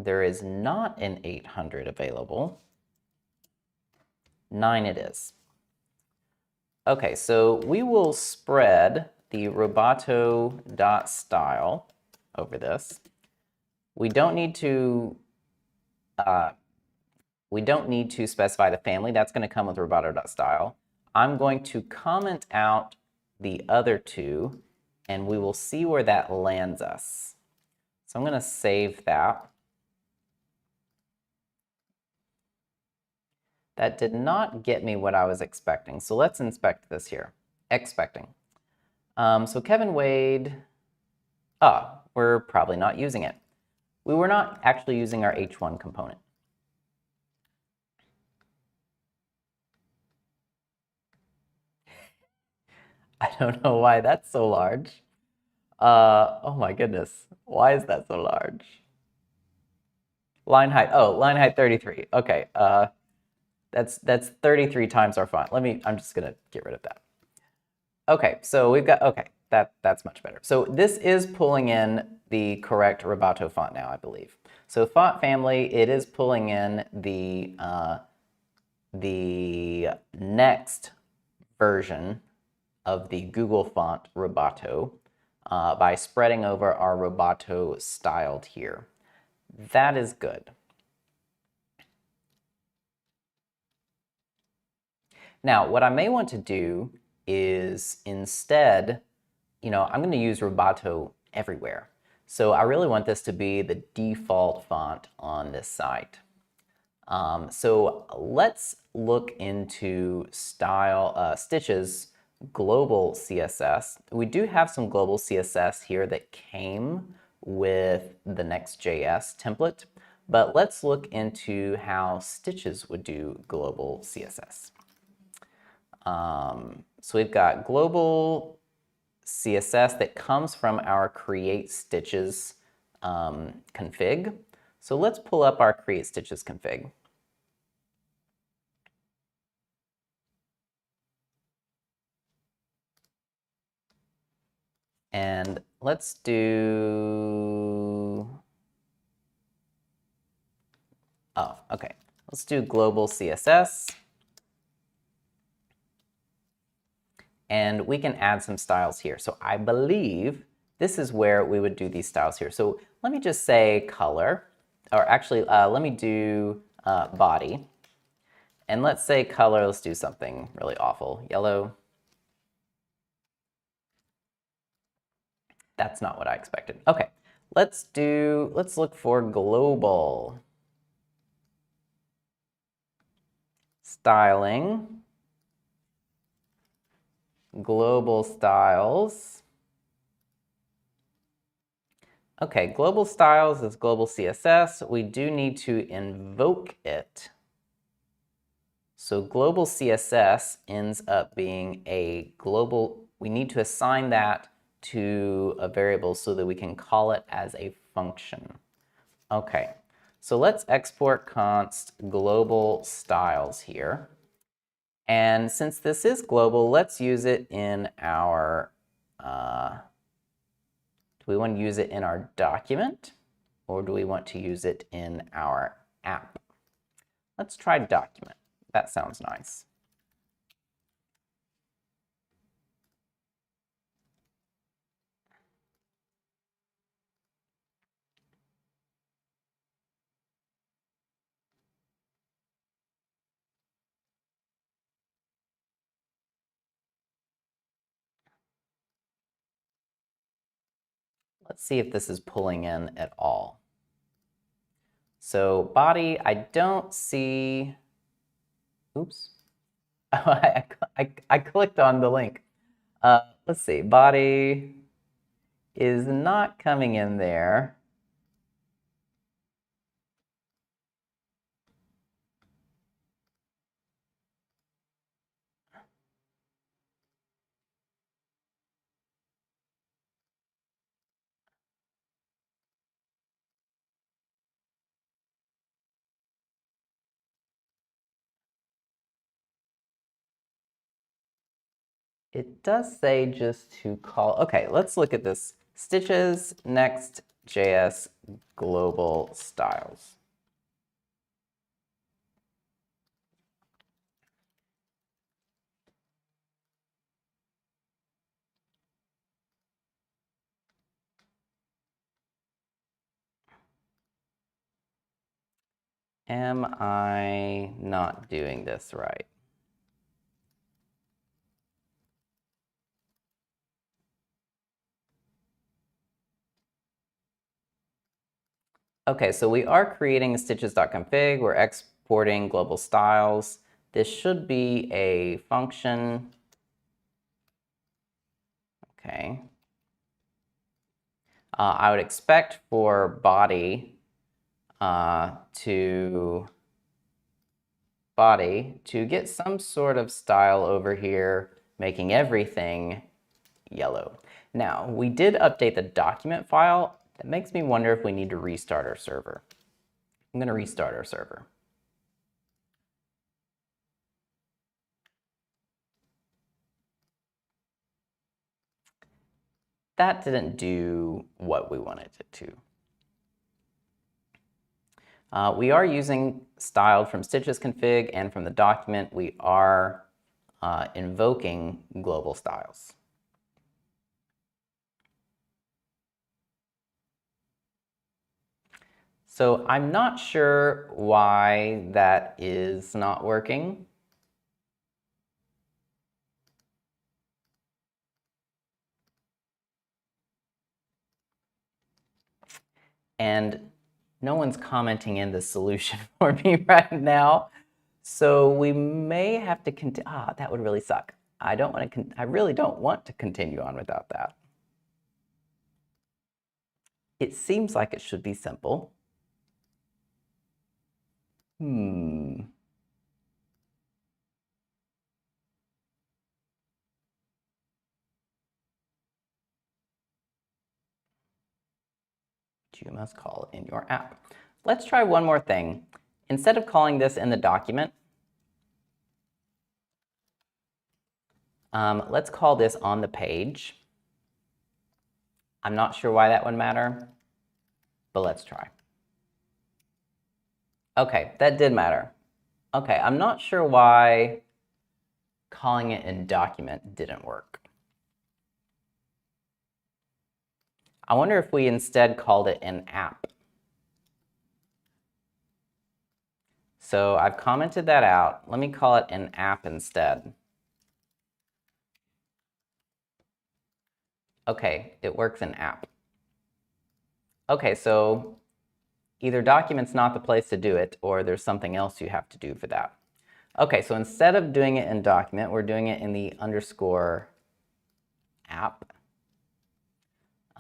There is not an 800 available. 9 it is. Okay, so we will spread the roboto.style over this. We don't need to specify the family. That's going to come with roboto.style. I'm going to comment out the other two, and we will see where that lands us. So I'm going to save that. That did not get me what I was expecting. So let's inspect this here. Expecting. So Kevin Wade, we're probably not using it. We were not actually using our H1 component. I don't know why that's so large. Oh my goodness. Why is that so large? Line height. Oh, line height 33. Okay. That's 33 times our font. I'm just gonna get rid of that. Okay, so we've got, okay, that's much better. So this is pulling in the correct Roboto font now, I believe. So font family, it is pulling in the next version of the Google font Roboto. by spreading over our Roboto styled here. That is good. Now, what I may want to do is instead, I'm going to use Roboto everywhere. So I really want this to be the default font on this site. So let's look into Stitch's global CSS. We do have some global CSS here that came with the Next.js template, but let's look into how Stitches would do global CSS. So we've got global CSS that comes from our create stitches config. So let's pull up our create stitches config. And let's do, okay. Let's do global CSS. And we can add some styles here. So I believe this is where we would do these styles here. So let me just say color, or actually let me do body. And let's say color, let's do something really awful, yellow. That's not what I expected. Okay, let's look for global. Styling. Global styles. Okay, global styles is global CSS. We do need to invoke it. So global CSS ends up being a global, we need to assign that to a variable so that we can call it as a function. Okay, so let's export const global styles here. And since this is global, let's use it in our, do we want to use it in our document or do we want to use it in our app? Let's try document. That sounds nice. Let's see if this is pulling in at all. So body, I don't see, oops. I clicked on the link. Let's see, body is not coming in there. It does say just to call, okay, let's look at this. Stitches Next.js global styles. Am I not doing this right? Okay, so we are creating stitches.config. We're exporting global styles. This should be a function. Okay. I would expect for body to get some sort of style over here, making everything yellow. Now, we did update the document file. That makes me wonder if we need to restart our server. I'm going to restart our server. That didn't do what we wanted it to. We are using styled from Stitches config, and from the document, we are invoking global styles. So I'm not sure why that is not working. And no one's commenting in the solution for me right now. So we may have to continue. Ah, that would really suck. I really don't want to continue on without that. It seems like it should be simple. You must call in your app. Let's try one more thing. Instead of calling this in the document, let's call this on the page. I'm not sure why that would matter, but let's try. Okay, that did matter. Okay, I'm not sure why calling it in document didn't work. I wonder if we instead called it an app. So I've commented that out. Let me call it an app instead. Okay, it works in app. Okay, so either document's not the place to do it, or there's something else you have to do for that. Okay, so instead of doing it in document, we're doing it in the underscore app.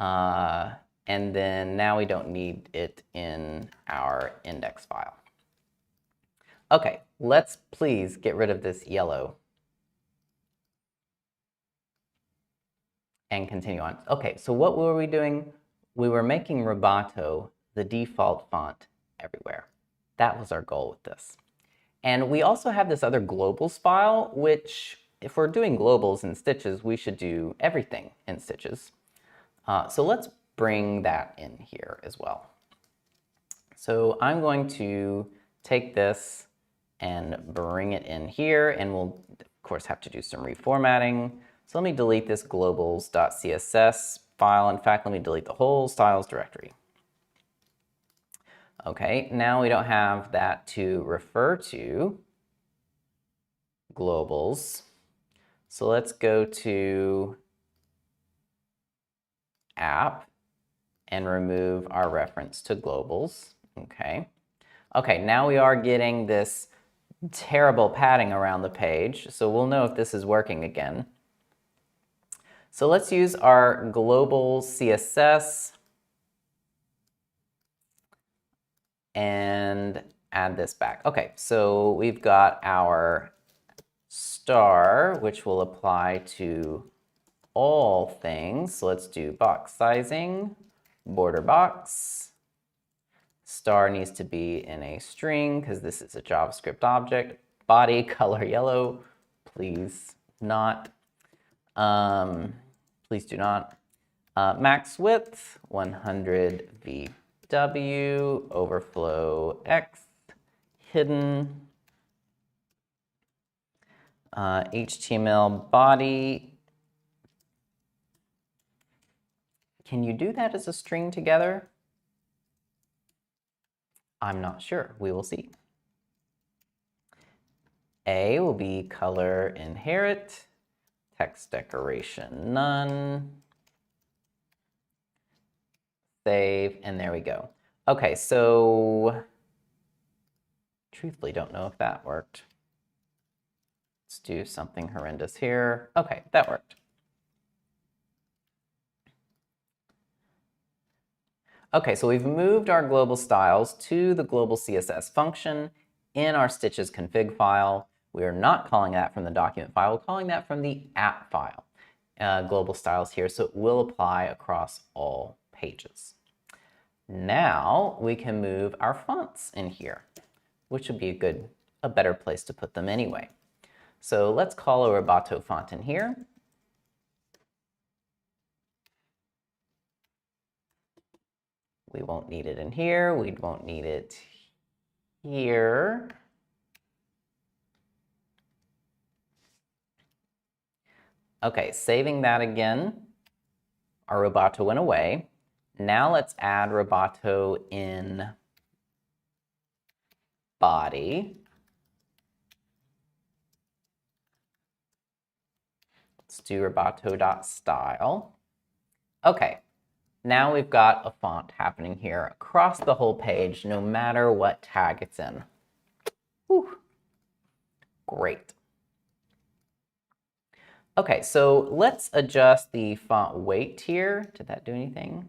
And then now we don't need it in our index file. Okay, let's please get rid of this yellow and continue on. Okay, so what were we doing? We were making Roboto the default font everywhere. That was our goal with this. And we also have this other globals file, which if we're doing globals in stitches, we should do everything in stitches. So let's bring that in here as well. So I'm going to take this and bring it in here, and we'll of course have to do some reformatting. So let me delete this globals.css file. In fact, let me delete the whole styles directory. Okay, now we don't have that to refer to globals. So let's go to app and remove our reference to globals. Okay. Okay, now we are getting this terrible padding around the page, so we'll know if this is working again. So let's use our global CSS and add this back. Okay, so we've got our star, which will apply to all things. So let's do box sizing, border box. Star needs to be in a string because this is a JavaScript object. Body, color yellow, please not. Please do not. Max width, 100 VW, overflow X, hidden. HTML body. Can you do that as a string together? I'm not sure. We will see. A will be color inherit, text decoration none, save, and there we go. Okay, so truthfully don't know if that worked. Let's do something horrendous here. Okay, that worked. Okay, so we've moved our global styles to the global CSS function in our stitches config file. We are not calling that from the document file. We're calling that from the app file. Global styles here, so it will apply across all pages. Now we can move our fonts in here, which would be a better place to put them anyway. So let's call a Roboto font in here. We won't need it in here. We won't need it here. Okay, saving that again. Our Roboto went away. Now let's add Roboto in body. Let's do roboto.style. Okay, now we've got a font happening here across the whole page, no matter what tag it's in. Whew. Great. Okay, so let's adjust the font weight here. Did that do anything?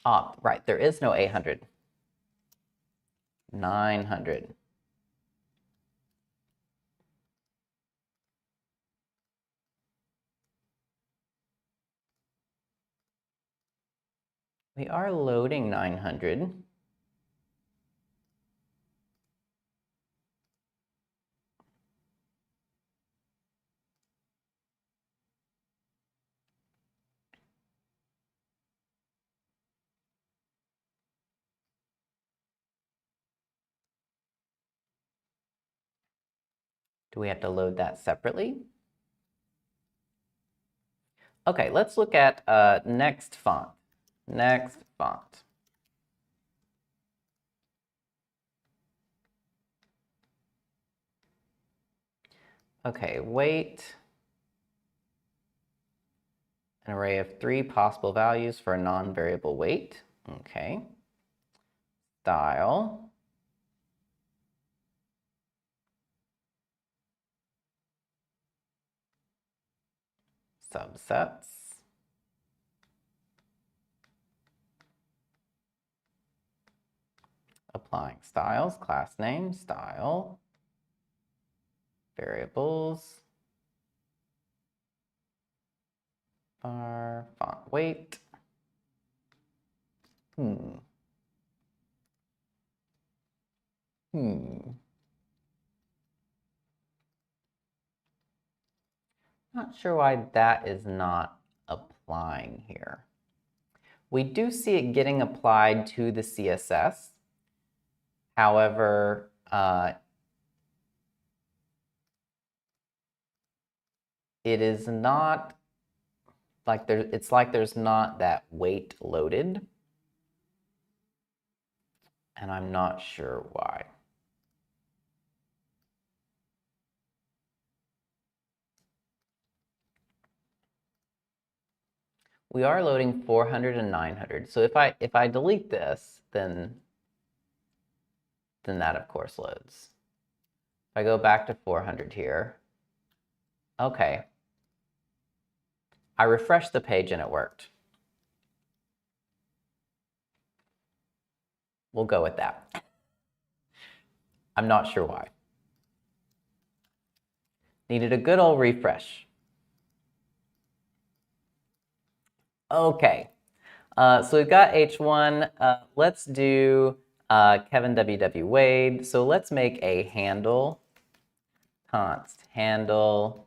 Ah, right, there is no 800. 900. We are loading 900. Do we have to load that separately? Okay, let's look at next font. Next font. Okay, weight. An array of 3 possible values for a non-variable weight. Okay. Style. Subsets. Applying styles, class name, style, variables, bar, font weight. Not sure why that is not applying here. We do see it getting applied to the CSS. However, it is not like it's like there's not that weight loaded. And I'm not sure why. We are loading 400 and 900. So if I delete this, then that of course loads. If I go back to 400 here, okay. I refreshed the page and it worked. We'll go with that. I'm not sure why. Needed a good old refresh. Okay, so we've got H1. Let's do Kevin WW Wade. So let's make a handle, const handle,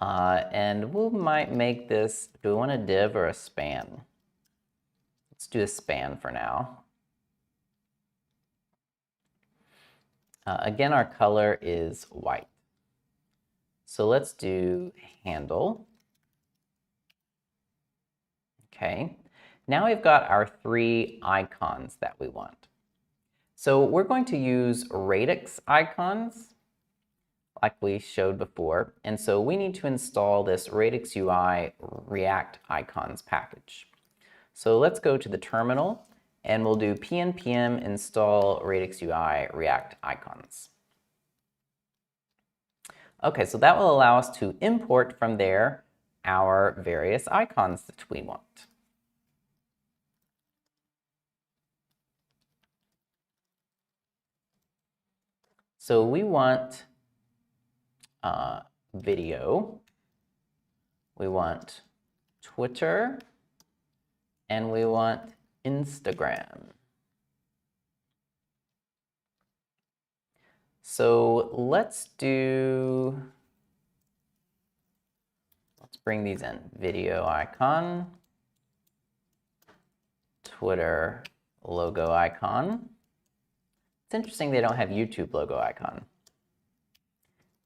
and we might make this, do we want a div or a span? Let's do a span for now. Again, our color is white. So let's do handle. Okay, now we've got our 3 icons that we want. So we're going to use radix icons like we showed before. And so we need to install this radix UI React icons package. So let's go to the terminal and we'll do pnpm install radix UI React icons. Okay, so that will allow us to import from there our various icons that we want. So we want video, we want Twitter, and we want Instagram. So let's bring these in. Video icon, Twitter logo icon. It's interesting they don't have YouTube logo icon.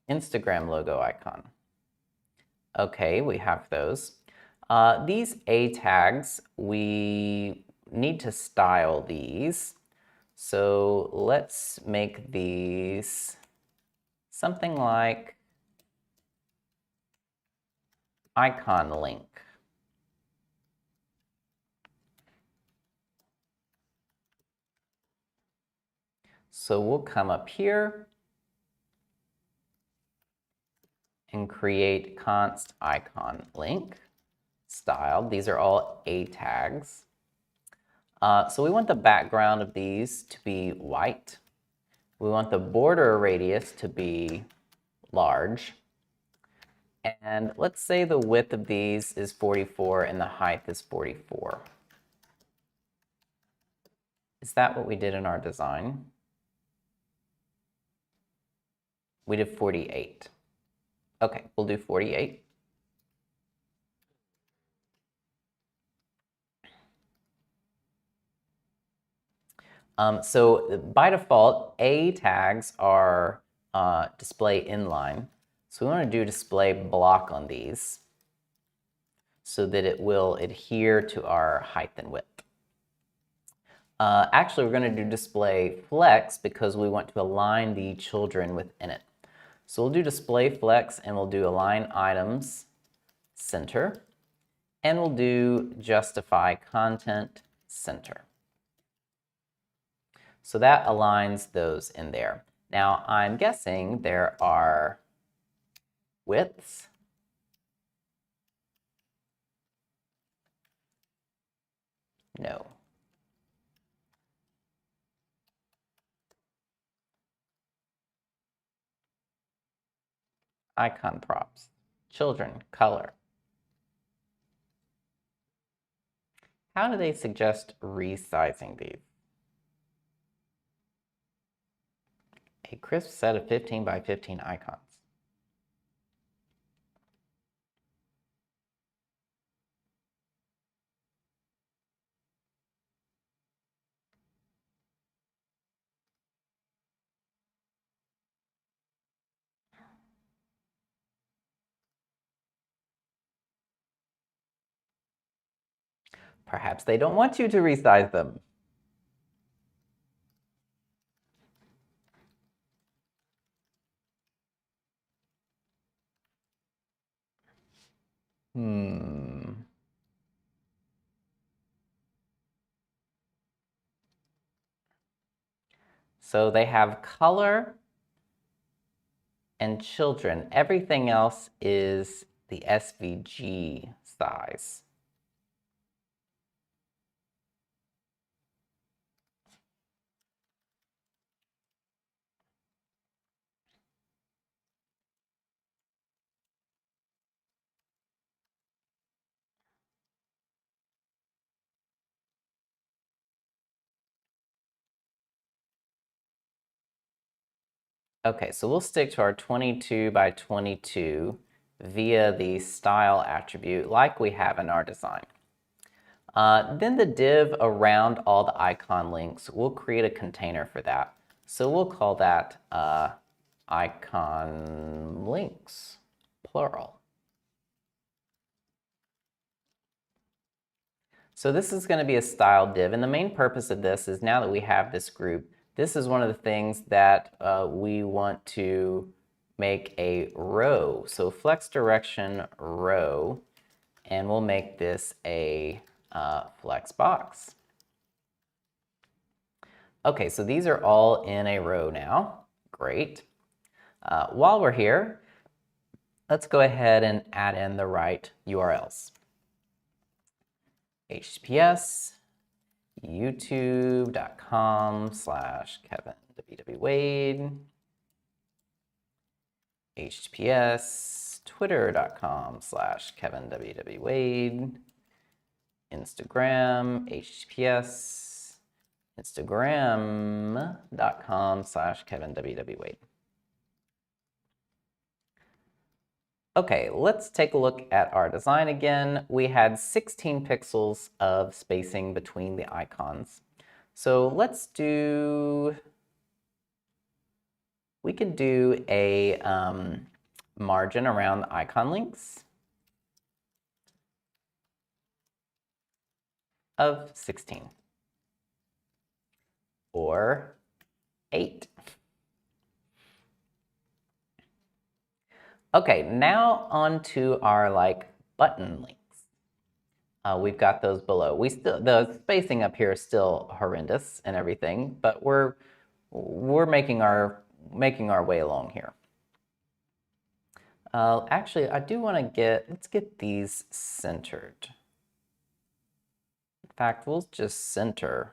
Instagram logo icon. Okay, we have those. These A tags, we need to style these. So let's make these something like icon link. So we'll come up here and create const icon link style. These are all A tags. So we want the background of these to be white. We want the border radius to be large. And let's say the width of these is 44 and the height is 44. Is that what we did in our design? We did 48. Okay, we'll do 48. So by default, A tags are display inline. So we want to do display block on these so that it will adhere to our height and width. Actually, we're going to do display flex because we want to align the children within it. So we'll do display flex and we'll do align items center, and we'll do justify content center. So that aligns those in there. Now, I'm guessing there are widths. No. Icon props. Children, color. How do they suggest resizing these? A crisp set of 15 by 15 icons. Perhaps they don't want you to resize them. So they have color and children. Everything else is the SVG size. Okay, so we'll stick to our 22 by 22 via the style attribute like we have in our design. Then the div around all the icon links, we'll create a container for that. So we'll call that icon links, plural. So this is going to be a style div, and the main purpose of this is now that we have this group, this is one of the things that we want to make a row. So flex direction row, and we'll make this a flex box. Okay, so these are all in a row now. Great. While we're here, let's go ahead and add in the right URLs. HTTPS, youtube.com/KevinWWWade, HTTPS, twitter.com/KevinWWWade, Instagram, HTTPS, Instagram.com/KevinWWWade. Okay, let's take a look at our design again. We had 16 pixels of spacing between the icons. So we could do a margin around the icon links of 16 or 8. Okay, now on to our button links. We've got those below. The spacing up here is still horrendous and everything, but we're making our way along here. Actually, I do want to let's get these centered. In fact, we'll just center.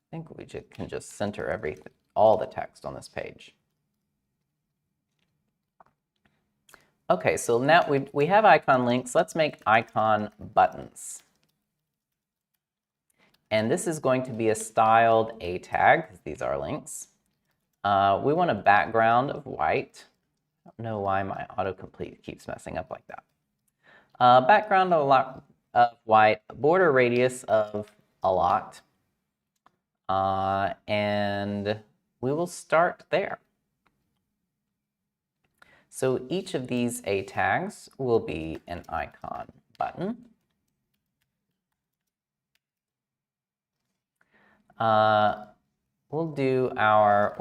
I think we can just center everything, all the text on this page. Okay, so now we have icon links. Let's make icon buttons. And this is going to be a styled A tag, because these are links. We want a background of white. I don't know why my autocomplete keeps messing up like that. Background of white, border radius of a lot. And we will start there. So each of these A tags will be an icon button. We'll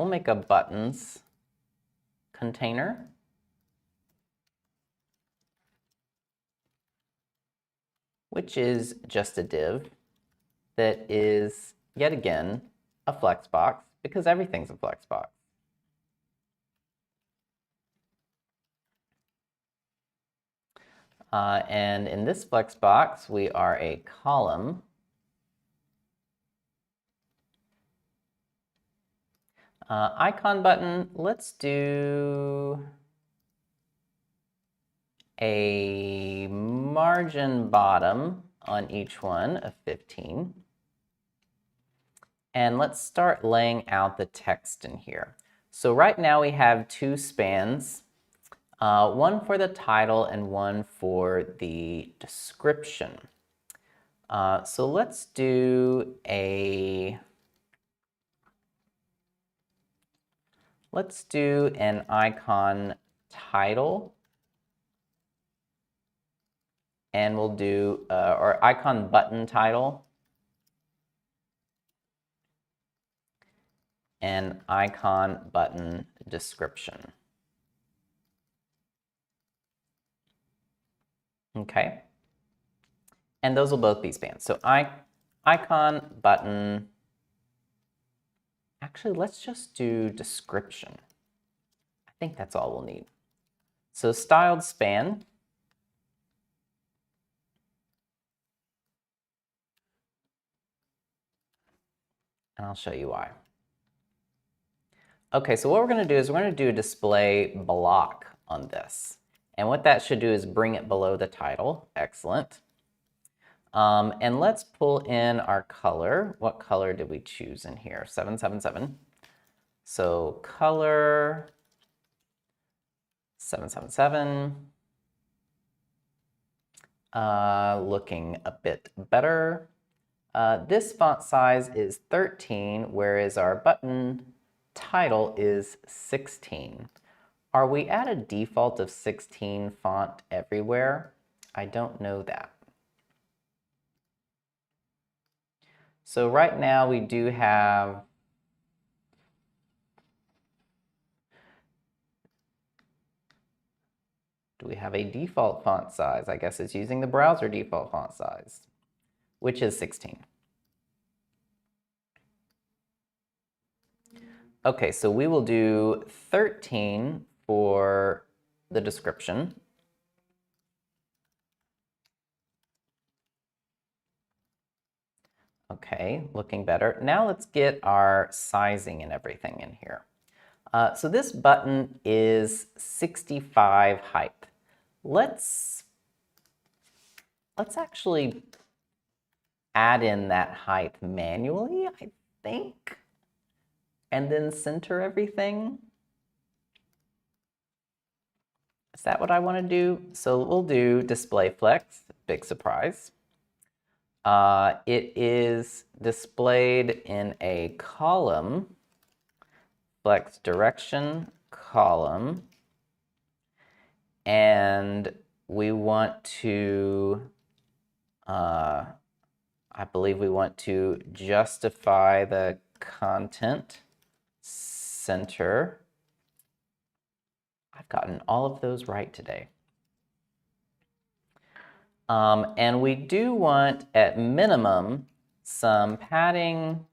make a buttons container. Which is just a div that is, yet again, a flex box, because everything's a flex box. And in this flex box, we are a column. Icon button, let's do a margin bottom on each one of 15. And let's start laying out the text in here. So right now we have 2 spans, one for the title and one for the description. So let's do an icon title, and we'll do, or icon button title, and icon button description. Okay. And those will both be spans. So icon button, actually, let's just do description. I think that's all we'll need. So styled span. And I'll show you why. Okay, so what we're going to do is we're going to do a display block on this. And what that should do is bring it below the title. Excellent. And let's pull in our color. What color did we choose in here? 777. So color 777. Looking a bit better. This font size is 13, whereas our button title is 16. Are we at a default of 16 font everywhere? I don't know that. So right now we do have do we have a default font size? I guess it's using the browser default font size, which is 16. Okay, so we will do 13 for the description. Okay, looking better. Now let's get our sizing and everything in here. So this button is 65 height. Let's actually add in that height manually, I think, and then center everything. Is that what I want to do? So we'll do display flex, big surprise. It is displayed in a column, flex direction column, and we want to, I believe we want to justify the content center. I've gotten all of those right today. And we do want, at minimum, some padding.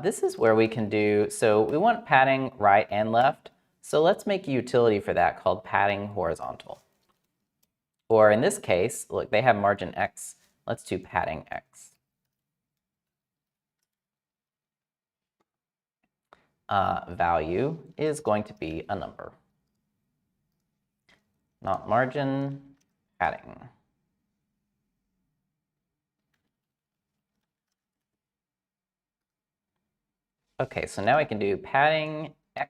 This is where we can do, so we want padding right and left. So let's make a utility for that called padding horizontal. Or in this case, look, they have margin X. Let's do padding X. Value is going to be a number. Not margin, padding. Okay, so now we can do padding X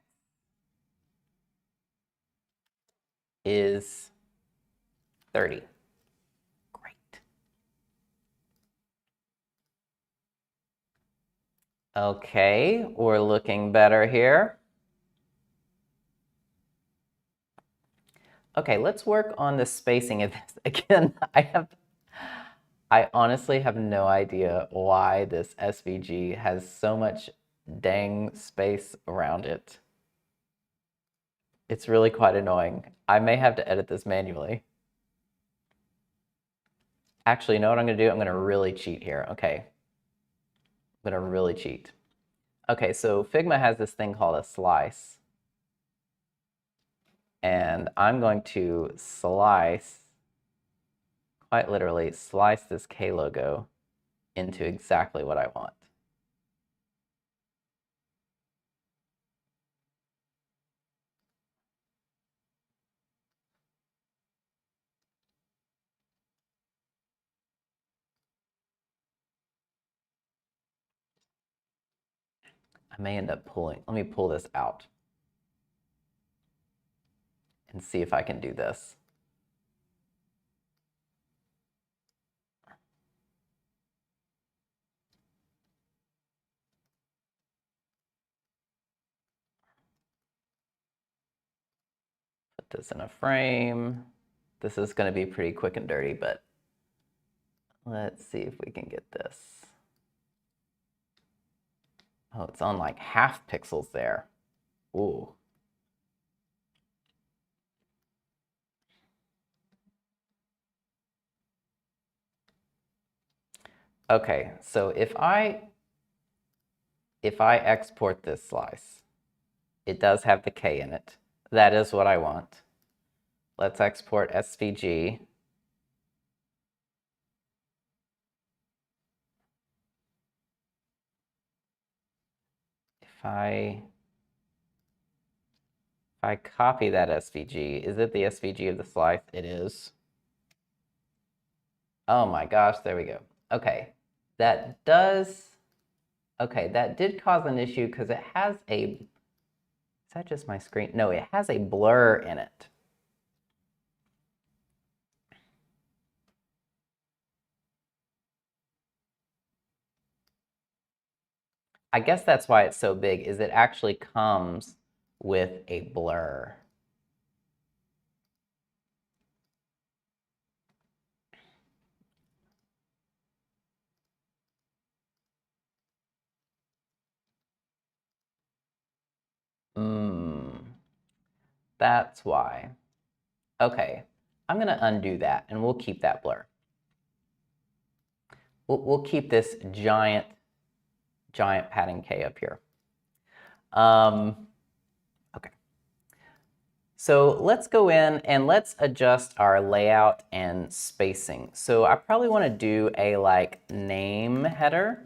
is 30. Great. Okay, we're looking better here. Okay, let's work on the spacing of this. Again, I honestly have no idea why this SVG has so much dang space around it. It's really quite annoying. I may have to edit this manually. Actually, you know what I'm going to do? I'm going to really cheat here. Okay. I'm going to really cheat. Okay, so Figma has this thing called a slice. And I'm going to slice, quite literally, slice this K logo into exactly what I want. I may end up pulling, let me pull this out and see if I can do this. Put this in a frame. This is going to be pretty quick and dirty, but let's see if we can get this. Oh, it's on like half pixels there. Ooh. Okay, so if I export this slice, it does have the K in it. That is what I want. Let's export SVG. If I copy that SVG, is it the SVG of the slice? It is. Oh my gosh, there we go. Okay, that does, okay, that did cause an issue because it has a, is that just my screen? No, it has a blur in it. I guess that's why it's so big, is it actually comes with a blur. That's why. Okay, I'm gonna undo that and we'll keep that blur. We'll keep this giant padding K up here. Okay. So let's go in and let's adjust our layout and spacing. So I probably want to do a like name header.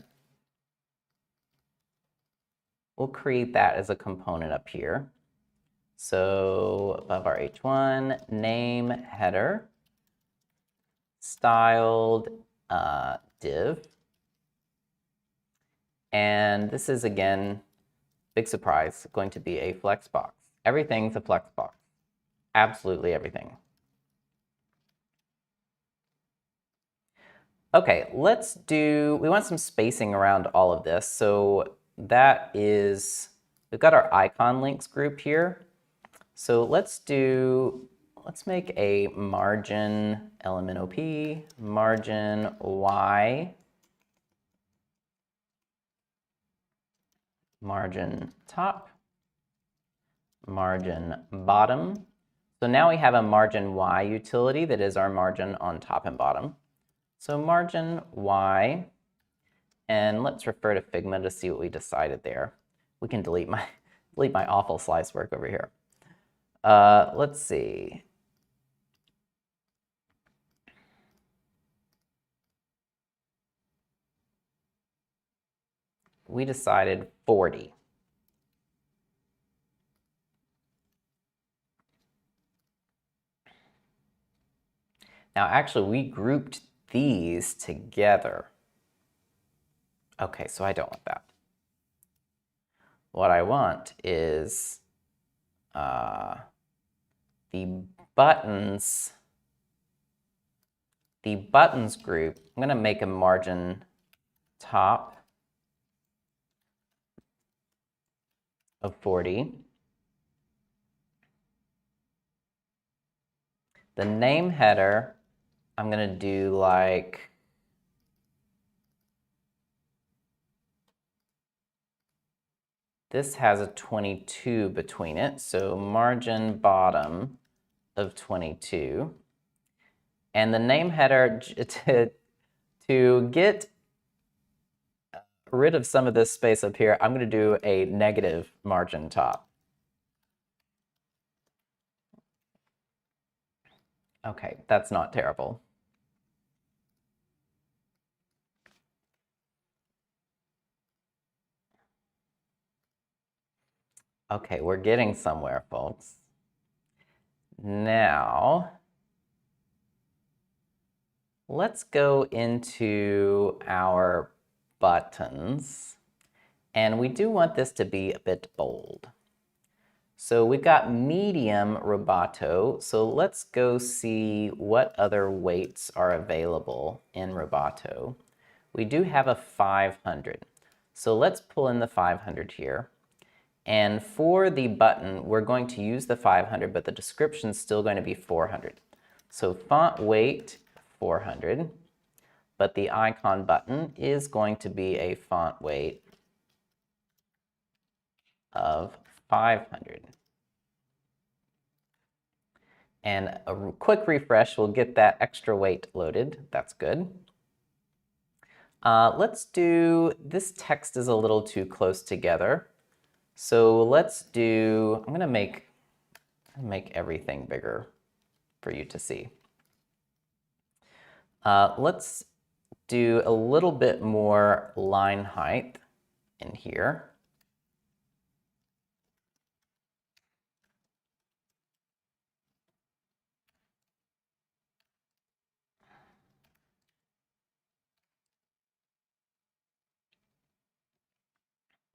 We'll create that as a component up here. So above our H1, name header, styled div. And this is, again, big surprise, going to be a flex box. Everything's a flex box. Absolutely everything. Okay, we want some spacing around all of this. So we've got our icon links group here. So let's make a margin LMNOP, margin Y, margin top, margin bottom. So now we have a margin Y utility that is our margin on top and bottom. So margin Y, and let's refer to Figma to see what we decided there. We can delete my awful slice work over here. Let's see. We decided 40. Now, actually, we grouped these together. Okay, so I don't want that. What I want is the buttons group. I'm going to make a margin top of 40. The name header, I'm going to do like this has a 22 between it, so margin bottom of 22. And the name header, to get rid of some of this space up here, I'm going to do a negative margin top. Okay, that's not terrible. Okay, we're getting somewhere, folks. Now, let's go into our buttons. And we do want this to be a bit bold. So we've got medium rubato. So let's go see what other weights are available in rubato. We do have a 500. So let's pull in the 500 here. And for the button, we're going to use the 500, but the description's still going to be 400. So font weight, 400, but the icon button is going to be a font weight of 500. And a quick refresh will get that extra weight loaded. That's good. This text is a little too close together. So I'm going to make everything bigger for you to see. Let's do a little bit more line height in here.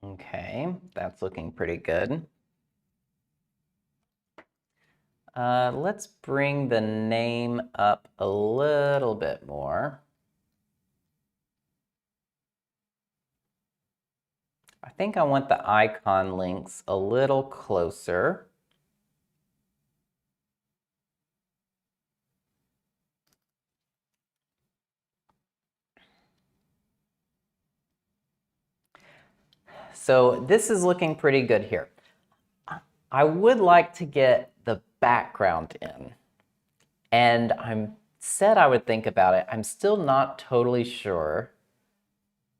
Okay, that's looking pretty good. Let's bring the name up a little bit more. I think I want the icon links a little closer. So this is looking pretty good here. I would like to get the background in, and I said I would think about it. I'm still not totally sure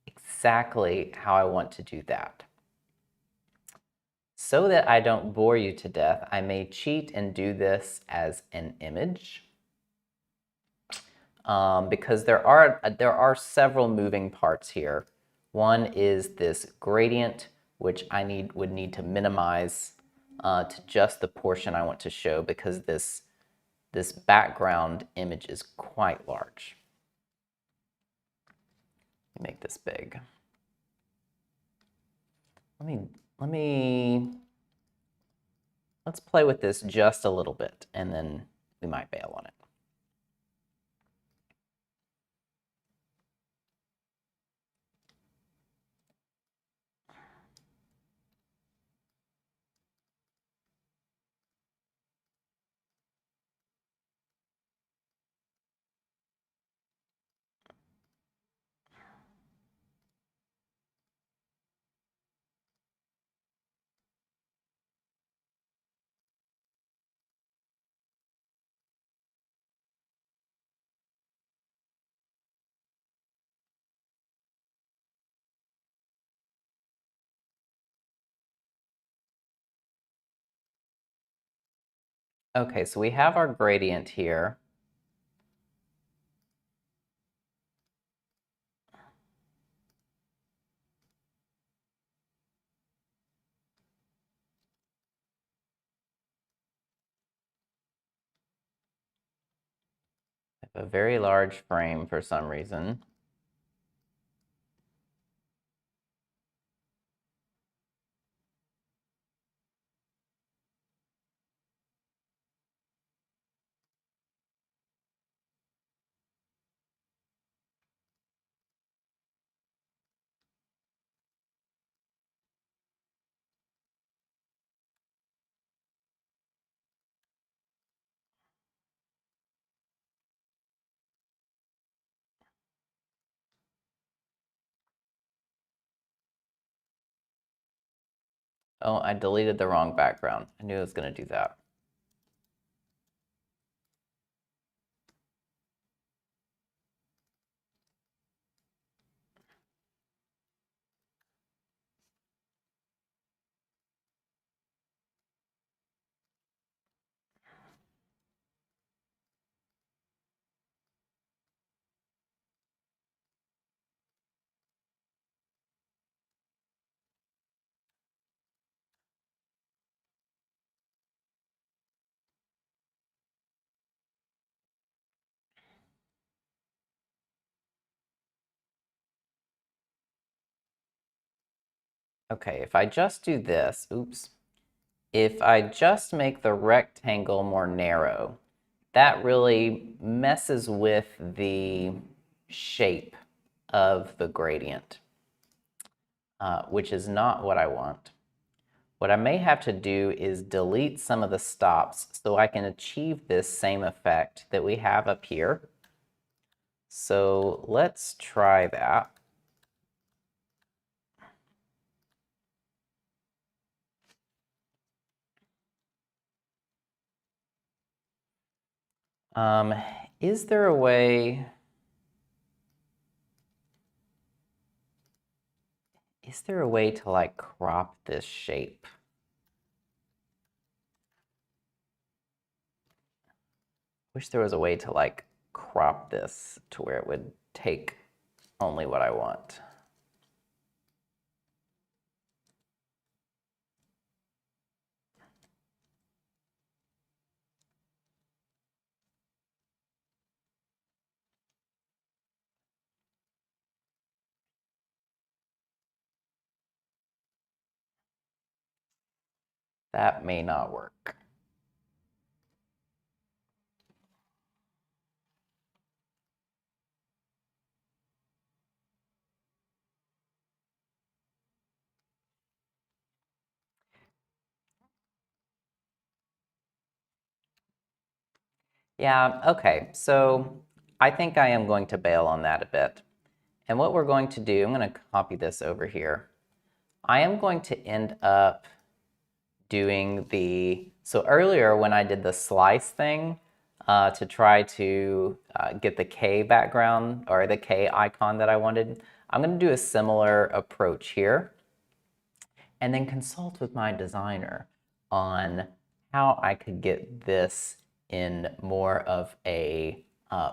exactly how I want to do that. So that I don't bore you to death, I may cheat and do this as an image. Because there are several moving parts here. One is this gradient, which I would need to minimize to just the portion I want to show, because this background image is quite large. Let me make this big. Let me Let's play with this just a little bit, and then we might bail on it. Okay, so we have our gradient here. A very large frame for some reason. Oh, I deleted the wrong background. I knew I was going to do that. Okay, if I just do this, oops, if I just make the rectangle more narrow, that really messes with the shape of the gradient, which is not what I want. What I may have to do is delete some of the stops so I can achieve this same effect that we have up here. So let's try that. Um, is there a way... Is there a way to like crop this shape? Wish there was a way to like crop this to where it would take only what I want. That may not work. Yeah, okay, so I think I am going to bail on that a bit. And what we're going to do, I'm going to copy this over here. I am going to end up doing so earlier when I did the slice thing to try to get the K background or the K icon that I wanted, I'm going to do a similar approach here and then consult with my designer on how I could get this in more of a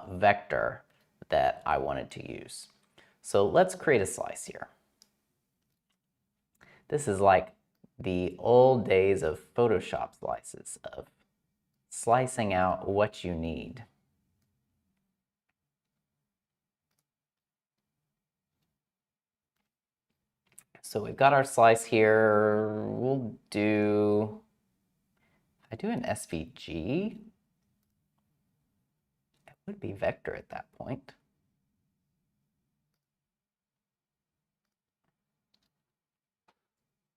vector that I wanted to use. So let's create a slice here. This is like the old days of Photoshop slices, of slicing out what you need. So we've got our slice here. We'll do I do an SVG, it would be vector at that point.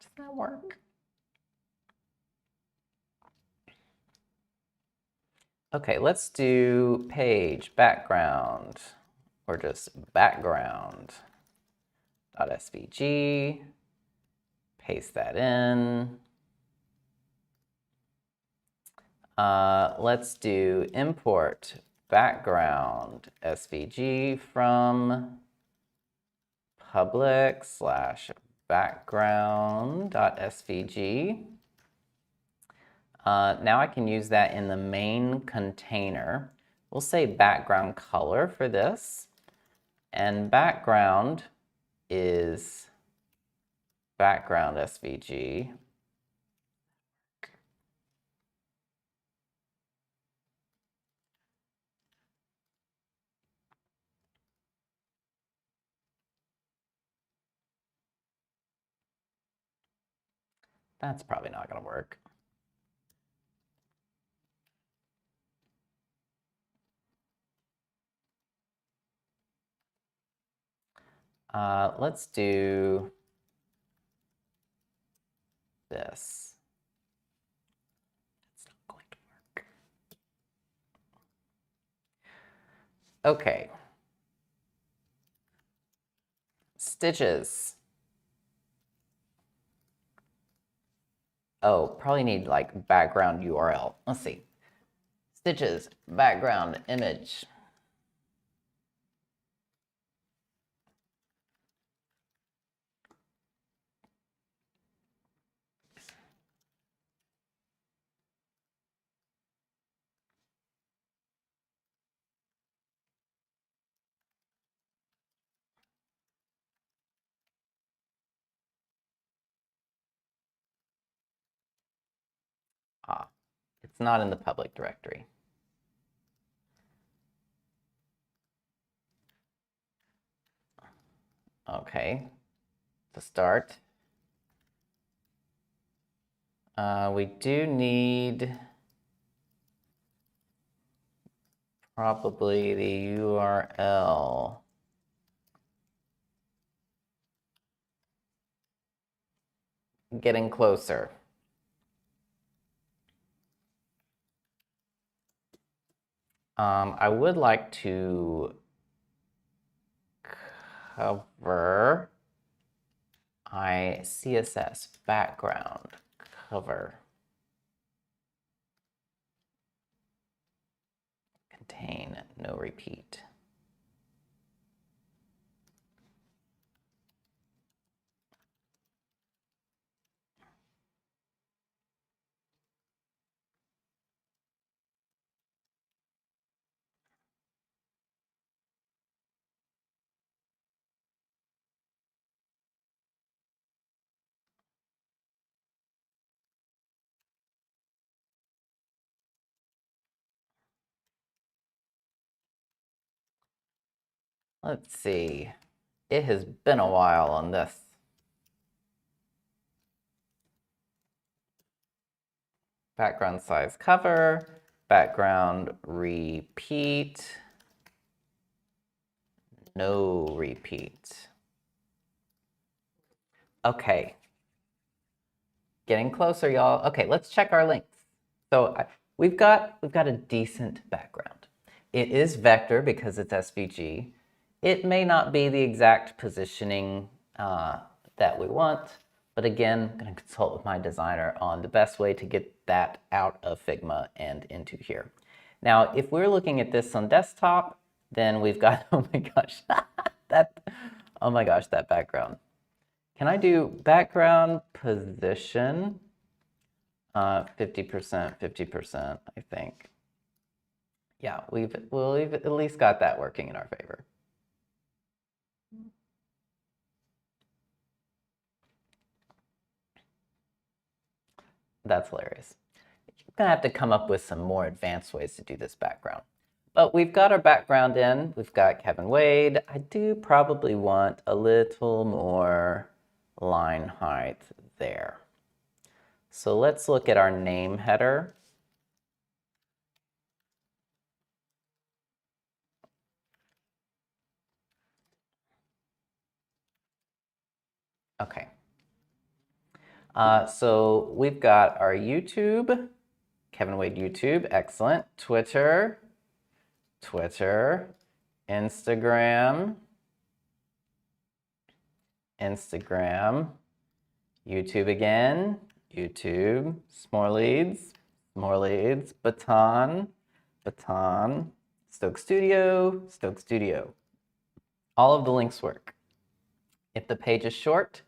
Does that work? Okay, let's do page background, or just background.svg. Paste that in. Let's do import background SVG from public/background.svg. Now I can use that in the main container. We'll say background color for this. And background is background SVG. That's probably not going to work. Let's do this. It's not going to work. Okay. Stitches. Oh, probably need like background URL. Let's see. Stitches, background image. Ah, it's not in the public directory. Okay, to start, we do need probably the URL. Getting closer. I would like to cover my CSS background cover. Contain no repeat. Let's see. It has been a while on this. Background size cover, background repeat, no repeat. Okay. Getting closer, y'all. Okay, let's check our links. So we've got a decent background. It is vector because it's SVG. It may not be the exact positioning that we want, but again, I'm going to consult with my designer on the best way to get that out of Figma and into here. Now, if we're looking at this on desktop, then we've got, oh my gosh, that background. Can I do background position? 50%, 50%, I think. Yeah, we've at least got that working in our favor. That's hilarious. You're gonna have to come up with some more advanced ways to do this background. But we've got our background in. We've got Kevin Wade. I do probably want a little more line height there. So let's look at our name header. Okay. So we've got our YouTube, Kevin Wade YouTube, excellent. Twitter, Instagram, YouTube again, YouTube, more leads, Baton, Stoke Studio. All of the links work. If the page is short,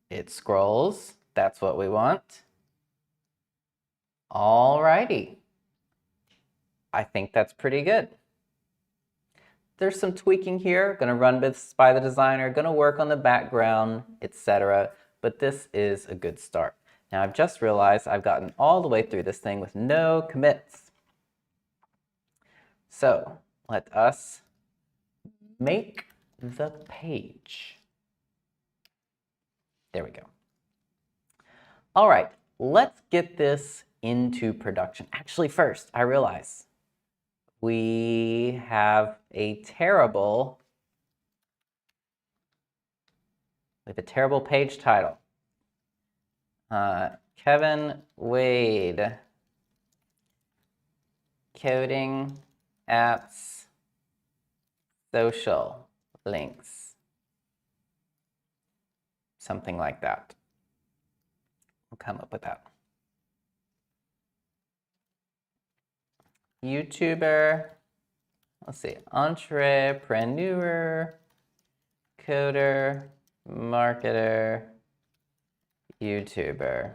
it scrolls. That's what we want. Alrighty. I think that's pretty good. There's some tweaking here, gonna run this by the designer, gonna work on the background, etc. But this is a good start. Now I've just realized I've gotten all the way through this thing with no commits. So let us make the page. There we go. All right, let's get this into production. Actually, first, I realize we have a terrible page title. Kevin Wade, coding apps, social links. Something like that. We'll come up with that. YouTuber, let's see, entrepreneur, coder, marketer, YouTuber.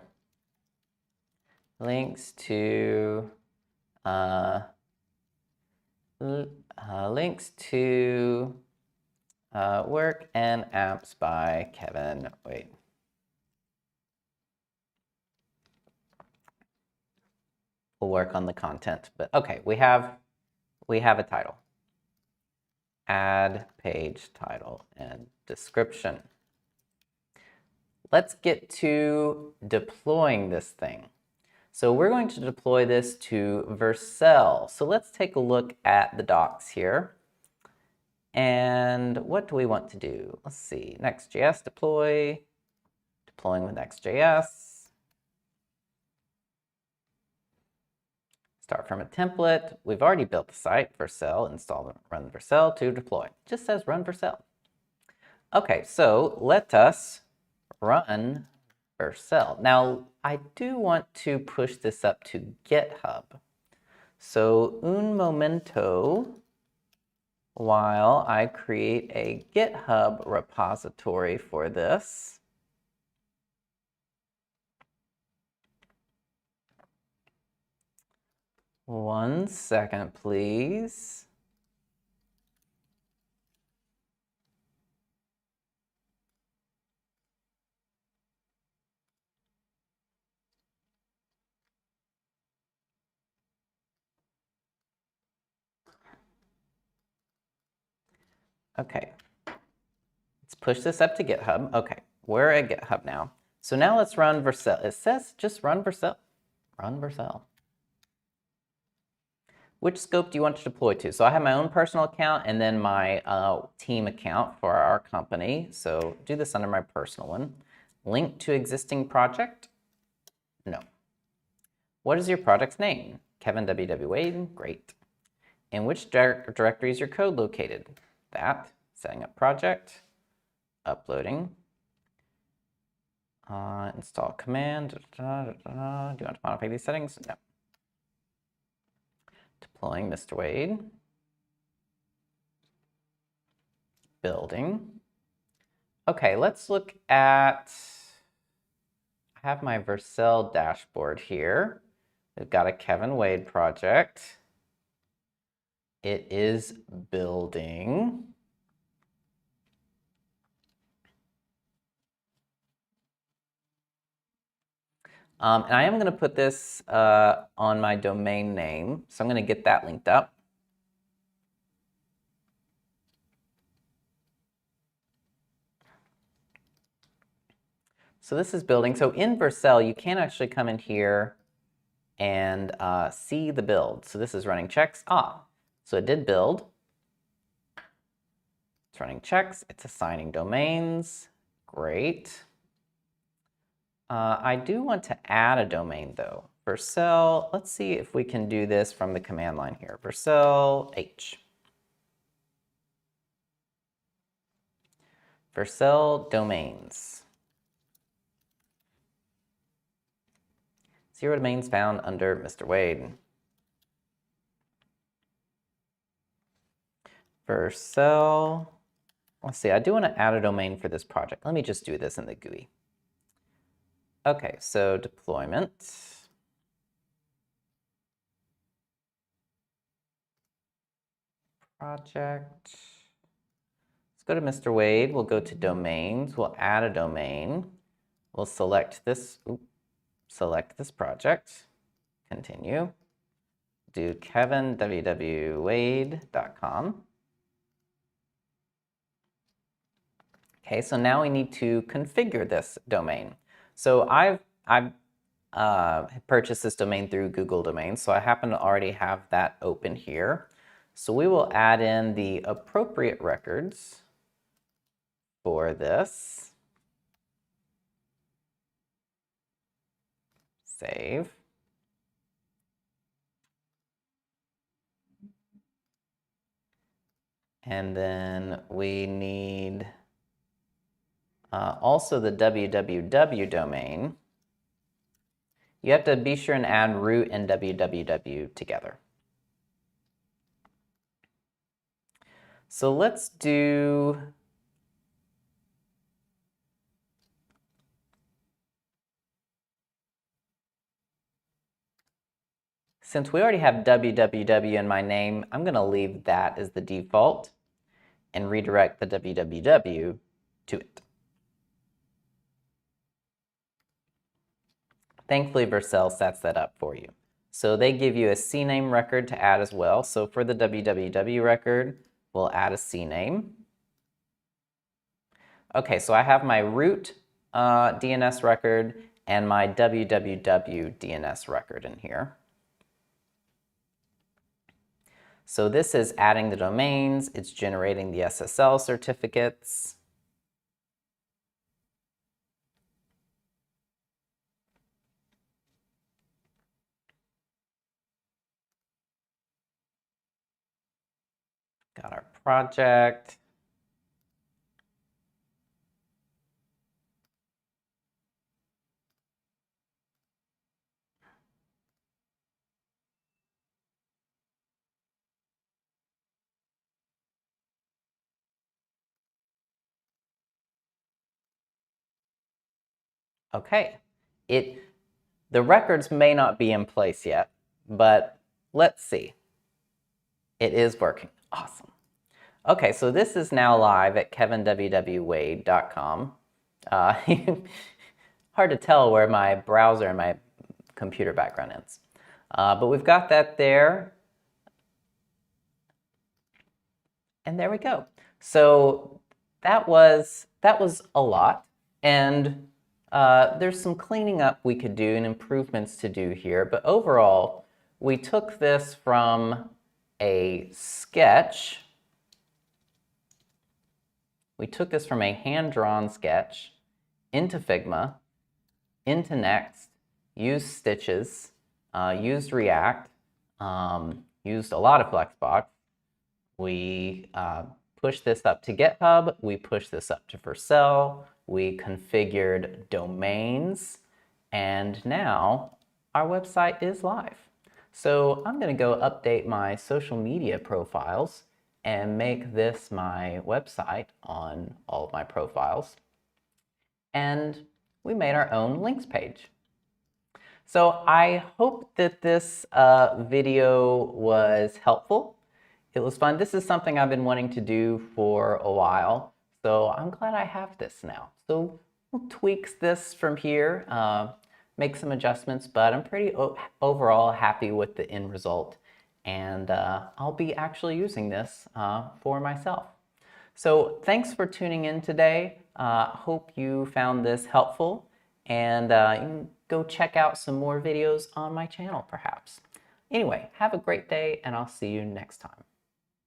Links to work and apps by Kevin Wade. We'll work on the content, but okay, we have a title. Add page title and description. Let's get to deploying this thing. So we're going to deploy this to Vercel. So let's take a look at the docs here. And what do we want to do? Let's see, Next.js deploy, deploying with Next.js. Start from a template. We've already built the site, Vercel, install and run Vercel to deploy. It just says run Vercel. Okay, so let us run Vercel. Now, I do want to push this up to GitHub. So, un momento, while I create a GitHub repository for this. One second, please. Okay, let's push this up to GitHub. Okay, we're at GitHub now. So now let's run Vercel. It says just run Vercel. Run Vercel. Which scope do you want to deploy to? So I have my own personal account and then my team account for our company. So do this under my personal one. Link to existing project? No. What is your project's name? Kevin W.W. Wade? Great. In which directory is your code located? That. Setting up project. Uploading. Install command. Do you want to modify these settings? No. Deploying Mr. Wade. Building. Okay, let's look at, I have my Vercel dashboard here. We've got a Kevin Wade project. It is building. And I am going to put this on my domain name. So I'm going to get that linked up. So this is building. So in Vercel, you can actually come in here and see the build. So this is running checks. So it did build. It's running checks. It's assigning domains. Great. I do want to add a domain though. Vercel, let's see if we can do this from the command line here. Vercel H. Vercel domains. 0 domains found under Mr. Wade. Vercel. Let's see, I do want to add a domain for this project. Let me just do this in the GUI. Okay, so deployment. Project. Let's go to Mr. Wade. We'll go to domains. We'll add a domain. We'll select this. Select this project. Continue. Do kevinwwwade.com. Okay, so now we need to configure this domain. So I've purchased this domain through Google Domains, so I happen to already have that open here. So we will add in the appropriate records for this. Save. And then we need also the www domain. You have to be sure and add root and www together. So let's do since we already have www in my name, I'm going to leave that as the default and redirect the www to it. Thankfully, Vercel sets that up for you. So they give you a CNAME record to add as well. So for the www record, we'll add a CNAME. Okay, so I have my root DNS record and my www DNS record in here. So this is adding the domains, it's generating the SSL certificates. Got our project. Okay, the records may not be in place yet, but let's see. It is working. Awesome. Okay, so this is now live at kevinwwwade.com. Hard to tell where my browser and my computer background ends. But we've got that there. And there we go. So that was a lot. And there's some cleaning up we could do and improvements to do here. But overall, we took this from a sketch. We took this from a hand-drawn sketch into Figma, into Next, used stitches, used React, used a lot of Flexbox. We pushed this up to GitHub. We pushed this up to Vercel. We configured domains. And now our website is live. So I'm going to go update my social media profiles and make this my website on all of my profiles. And we made our own links page. So I hope that this video was helpful. It was fun. This is something I've been wanting to do for a while. So I'm glad I have this now. So we'll tweak this from here, make some adjustments, but I'm pretty overall happy with the end result. And I'll be actually using this for myself. So thanks for tuning in today. Hope you found this helpful, and you can go check out some more videos on my channel perhaps. Anyway, have a great day, and I'll see you next time.